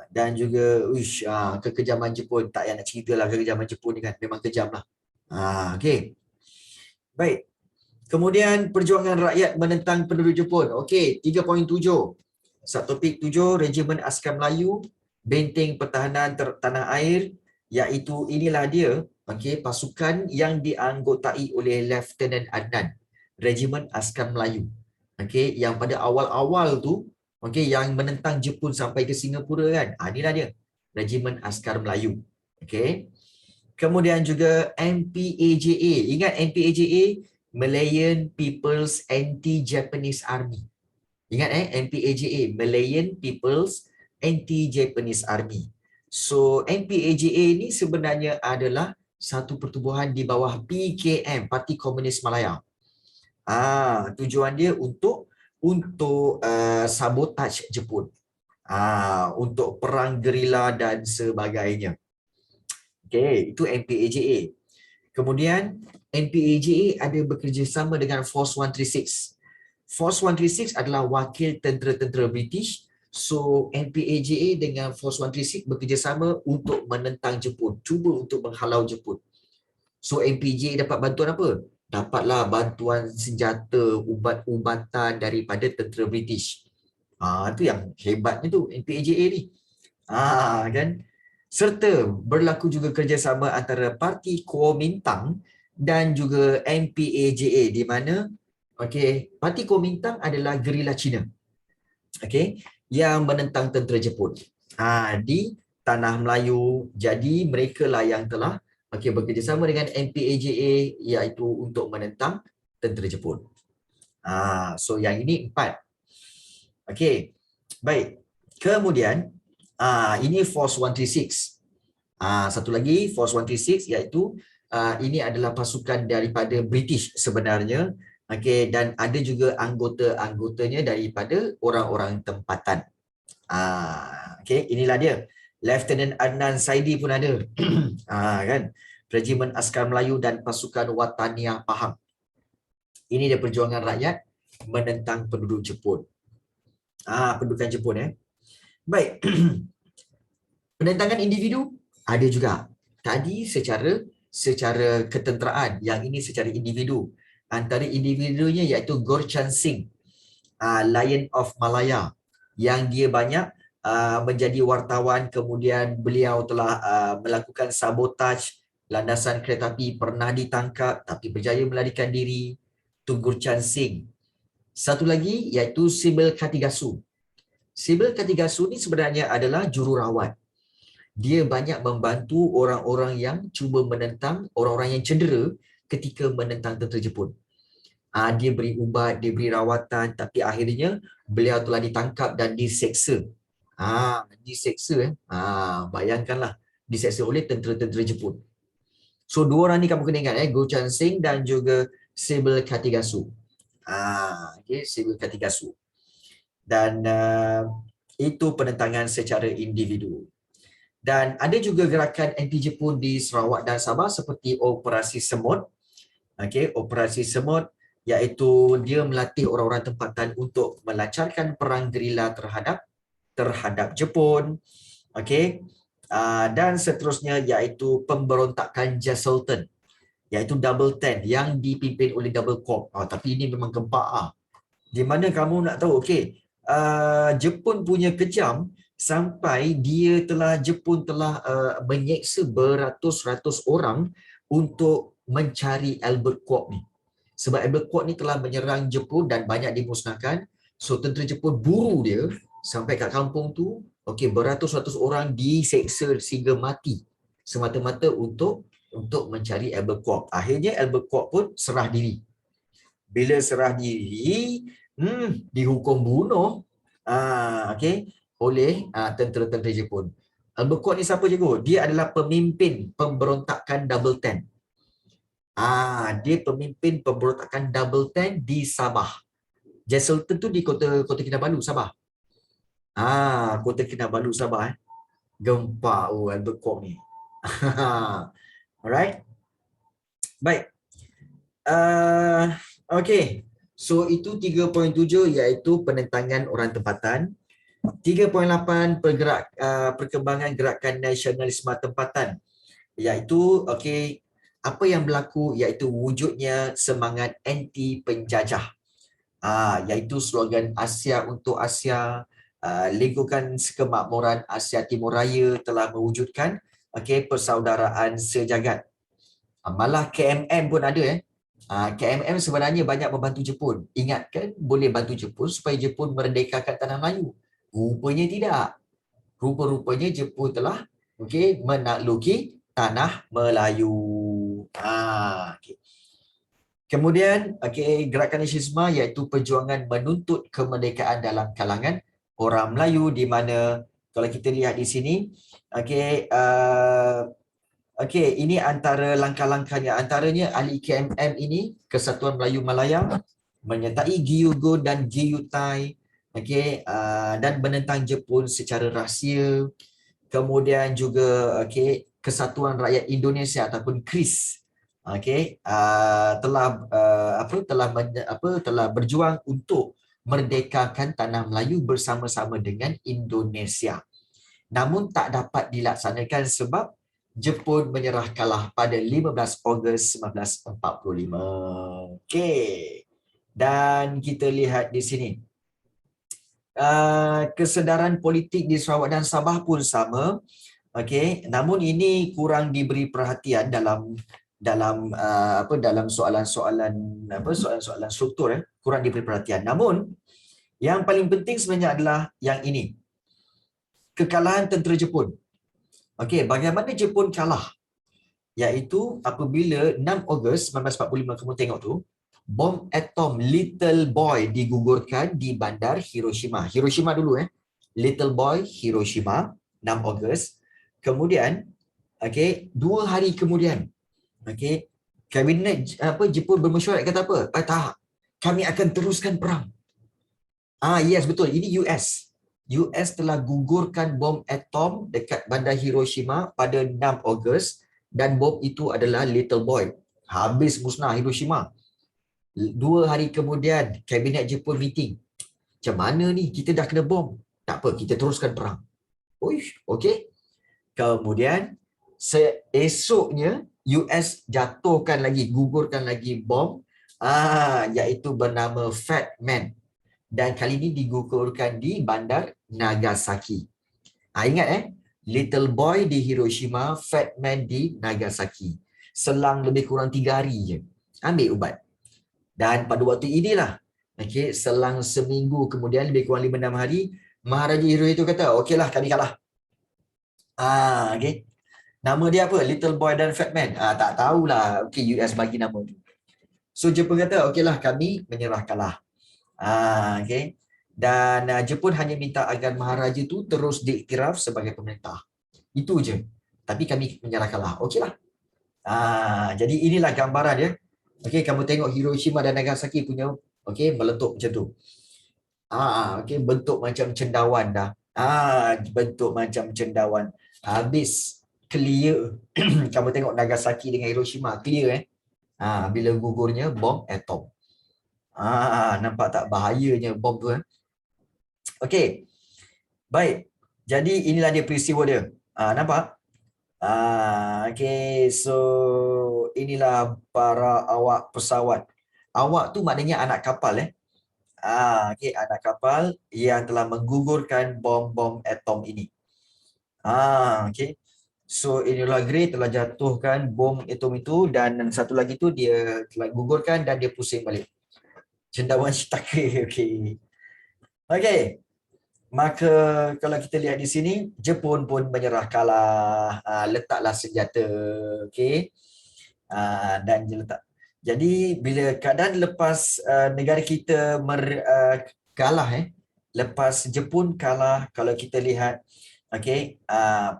S1: Dan juga kekejaman Jepun, tak payah nak cerita lah kekejaman Jepun ni kan, memang kejam lah. Baik. Kemudian perjuangan rakyat menentang penduduk Jepun. 3.7. Subtopik 7, Regimen Askar Melayu, Benteng Pertahanan Tanah Air, iaitu inilah dia, pasukan yang dianggotai oleh Lieutenant Adnan, Regimen Askar Melayu. Yang pada awal-awal tu, yang menentang Jepun sampai ke Singapura kan. Inilah dia, Regimen Askar Melayu. Kemudian juga MPAJA. Ingat MPAJA? Malayan People's Anti-Japanese Army. Ingat MPAJA, Malayan People's Anti-Japanese Army. So MPAJA ni sebenarnya adalah satu pertubuhan di bawah PKM, Parti Komunis Malaya. Tujuan dia untuk sabotaj Jepun. Untuk perang gerila dan sebagainya. Itu MPAJA. Kemudian MPAJA ada bekerjasama dengan Force 136. Force 136 adalah wakil tentera-tentera British. So MPAJA dengan Force 136 bekerjasama untuk menentang Jepun, cuba untuk menghalau Jepun. So MPAJA dapat bantuan apa? Dapatlah bantuan senjata, ubat-ubatan daripada tentera British. Itu yang hebatnya tu MPAJA ni. Kan? Serta berlaku juga kerjasama antara Parti Kuomintang dan juga MPAJA, di mana Parti Kuomintang adalah gerila Cina. Yang menentang tentera Jepun di tanah Melayu. Jadi mereka lah yang telah bekerjasama dengan MPAJA, iaitu untuk menentang tentera Jepun. So yang ini 4. Baik. Kemudian ini Force 136. Satu lagi Force 136, iaitu ini adalah pasukan daripada British sebenarnya. Dan ada juga anggota-anggotanya daripada orang-orang tempatan. Inilah dia. Lieutenant Adnan Saidi pun ada. Kan? Regimen Askar Melayu dan pasukan Wataniah Pahang. Ini dia perjuangan rakyat menentang penduduk Jepun. Pendudukan Jepun Baik. Penentangan individu ada juga. Tadi secara ketenteraan, yang ini secara individu. Antara individunya iaitu Gurchan Singh, Lion of Malaya, yang dia banyak menjadi wartawan, kemudian beliau telah melakukan sabotaj landasan kereta api, pernah ditangkap tapi berjaya melarikan diri. Itu Gurchan Singh. Satu lagi iaitu Sibyl Katigasu. Sibyl Katigasu ni sebenarnya adalah jururawat. Dia banyak membantu orang-orang yang cuba menentang, orang-orang yang cedera ketika menentang tentera Jepun. Dia beri ubat, dia beri rawatan, tapi akhirnya beliau telah ditangkap dan diseksa. Bayangkanlah, diseksa oleh tentera-tentera Jepun. So dua orang ni kamu kena ingat Gurchan Singh dan juga Sibyl Katigasu. Sibyl Katigasu. Dan itu penentangan secara individu. Dan ada juga gerakan anti-Jepun di Sarawak dan Sabah seperti Operasi Semut. Operasi Semut iaitu dia melatih orang-orang tempatan untuk melancarkan perang gerila terhadap Jepun. Dan seterusnya iaitu pemberontakan Jesselton, iaitu Double Ten yang dipimpin oleh Double Corp. Tapi ini memang gempak. Di mana kamu nak tahu, Jepun punya kejam, sampai Jepun telah menyeksa beratus-ratus orang untuk mencari Albert Kuok ni. Sebab Albert Kuok ni telah menyerang Jepun dan banyak dimusnahkan. So tentera Jepun buru dia sampai kat kampung tu, okey, beratus-ratus orang diseksa sehingga mati semata-mata untuk mencari Albert Kuok. Akhirnya Albert Kuok pun serah diri. Bila serah diri, dihukum bunuh, okey, oleh tentera-tentera Jepun. Albert Kuok ni siapa cikgu? Dia adalah pemimpin pemberontakan Double Ten. Dia pemimpin pemberontakan Double Ten di Sabah. Jesselton tu di Kota Kinabalu, Sabah. Kota Kinabalu, Sabah. Gempa Albert Kuok ni. Alright. Baik. Okay. So itu 3.7 iaitu penentangan orang tempatan. 3.8 perkembangan gerakan nasionalisme tempatan, iaitu apa yang berlaku iaitu wujudnya semangat anti penjajah, iaitu slogan Asia untuk Asia. Lingkungan kemakmuran Asia Timur Raya telah mewujudkan persaudaraan sejagat. Malah KMM pun ada KMM sebenarnya banyak membantu Jepun. Ingat kan, boleh bantu Jepun supaya Jepun merdekakan tanah Melayu. Rupanya tidak. Rupa-rupanya Jepun telah menakluki tanah Melayu. Kemudian gerakan nasionalisme iaitu perjuangan menuntut kemerdekaan dalam kalangan orang Melayu, di mana kalau kita lihat di sini, ini antara langkah-langkahnya. Antaranya ahli KMM ini, Kesatuan Melayu Malaya, menyertai Gyugo dan Gyutai, dan menentang Jepun secara rahsia. Kemudian juga Kesatuan Rakyat Indonesia ataupun KRIS telah berjuang untuk merdekakan tanah Melayu bersama-sama dengan Indonesia. Namun tak dapat dilaksanakan sebab Jepun menyerah kalah pada 15 Ogos 1945. Dan kita lihat di sini. Kesedaran politik di Sarawak dan Sabah pun sama. Namun ini kurang diberi perhatian dalam soalan-soalan struktur, kurang diberi perhatian. Namun yang paling penting sebenarnya adalah yang ini. Kekalahan tentera Jepun. Bagaimana Jepun kalah? Iaitu apabila 6 Ogos 1945, kamu tengok tu, bom atom Little Boy digugurkan di bandar Hiroshima. Hiroshima dulu Little Boy Hiroshima, 6 Ogos. Kemudian 2 hari kemudian kabinet Jepun bermesyuarat kata apa? Tak, kami akan teruskan perang. Yes, betul. Ini US telah gugurkan bom atom dekat bandar Hiroshima pada 6 Ogos dan bom itu adalah Little Boy. Habis musnah Hiroshima. 2 hari kemudian kabinet Jepun meeting. Macam mana ni? Kita dah kena bom. Tak apa, kita teruskan perang. Kemudian esoknya US gugurkan lagi bom iaitu bernama Fat Man. Dan kali ini digugurkan di bandar Nagasaki. Ingat Little Boy di Hiroshima, Fat Man di Nagasaki. Selang lebih kurang 3 hari je. Ambil ubat. Dan pada waktu inilah, selang seminggu kemudian, lebih kurang 5-6 hari, Maharaja Hirohito kata, okeylah, kami kalah. Nama dia apa? Little Boy dan Fat Man. Tak tahulah. US bagi nama tu. So Jepun kata, okeylah, kami menyerah kalah. Dan Jepun hanya minta agar Maharaja tu terus diiktiraf sebagai pemerintah. Itu je. Tapi kami menyerah kalah. Okeylah. Jadi inilah gambaran dia. Kamu tengok Hiroshima dan Nagasaki punya meletup macam tu. Bentuk macam cendawan dah. Bentuk macam cendawan. Habis clear. Kamu tengok Nagasaki dengan Hiroshima clear bila gugurnya bom atom. Nampak tak bahayanya bom tu Baik. Jadi inilah dia peristiwa dia. Nampak? So inilah para awak pesawat. Awak tu maknanya anak kapal Okey, anak kapal yang telah menggugurkan bom-bom atom ini. Okey. So Enola Gray telah jatuhkan bom atom itu dan satu lagi tu dia telah gugurkan dan dia pusing balik. Cendawan Shitake. Okey. Okey. Maka kalau kita lihat di sini, Jepun pun menyerah kalah, letaklah senjata, okey, dan dia letak. Jadi bila keadaan lepas negara kita kalah, lepas Jepun kalah, kalau kita lihat, okey,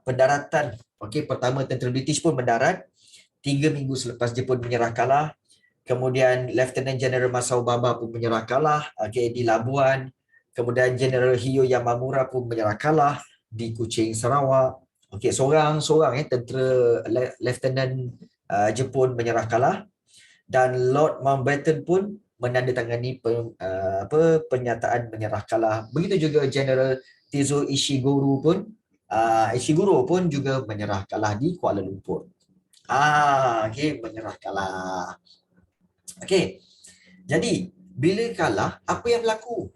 S1: pendaratan, okey, pertama tentera British pun mendarat 3 minggu selepas Jepun menyerah kalah. Kemudian Lieutenant General Masao Baba pun menyerah kalah, okey, di Labuan. Kemudian General Hiyo Yamamura pun menyerah kalah di Kuching, Sarawak. Okey, seorang-seorang tentera Lieutenant Jepun menyerah kalah dan Lord Mountbatten pun menandatangani pernyataan menyerah kalah. Begitu juga General Tezo Ishiguro pun juga menyerah kalah di Kuala Lumpur. Okey, menyerah kalah. Okey. Jadi, bila kalah, apa yang berlaku?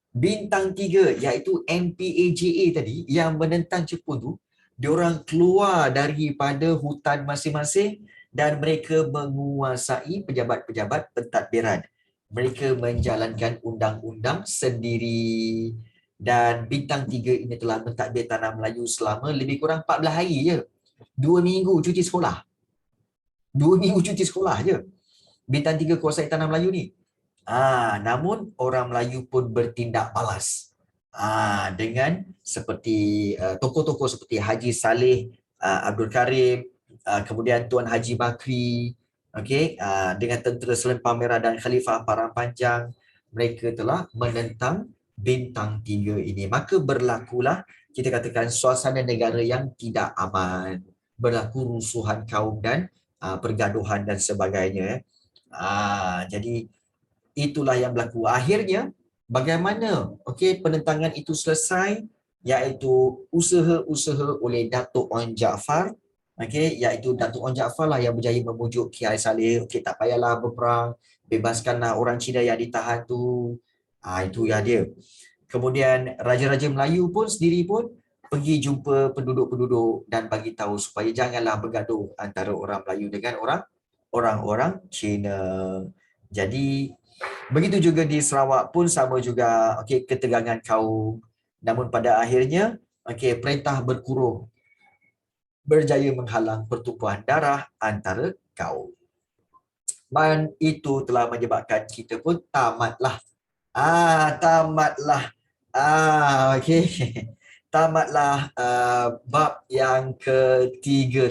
S1: Bintang 3 iaitu MPAJA tadi yang menentang Jepun tu, diorang keluar daripada hutan masing-masing dan mereka menguasai pejabat-pejabat pentadbiran. Mereka menjalankan undang-undang sendiri dan bintang 3 ini telah mentadbir Tanah Melayu selama lebih kurang 14 hari je. 2 minggu cuti sekolah. 2 minggu cuti sekolah je. Bintang 3 kuasai Tanah Melayu ni. Namun orang Melayu pun bertindak balas. Dengan seperti tokoh-tokoh seperti Haji Saleh Abdul Karim, kemudian Tuan Haji Bakri, okey, dengan tentera Selempang Merah dan Khalifah Parang Panjang, mereka telah menentang bintang 3 ini. Maka berlakulah, kita katakan, suasana negara yang tidak aman. Berlaku rusuhan kaum dan pergaduhan dan sebagainya. Jadi itulah yang berlaku. Akhirnya bagaimana penentangan itu selesai, iaitu usaha-usaha oleh Datuk Onn Jaafar, iaitu Datuk Onn Jaafar lah yang berjaya memujuk Kiai Saleh, tak payahlah berperang, bebaskanlah orang Cina yang ditahan tu. Itu ya dia. Kemudian Raja-Raja Melayu pun sendiri pun pergi jumpa penduduk-penduduk dan bagi tahu supaya janganlah bergaduh antara orang Melayu dengan orang-orang Cina. Jadi begitu juga di Sarawak pun sama juga, ketegangan kaum. Namun pada akhirnya, perintah berkuruh berjaya menghalang pertumpahan darah antara kaum. Dan itu telah menyebabkan kita pun tamatlah. Tamatlah. Tamatlah bab yang ketiga.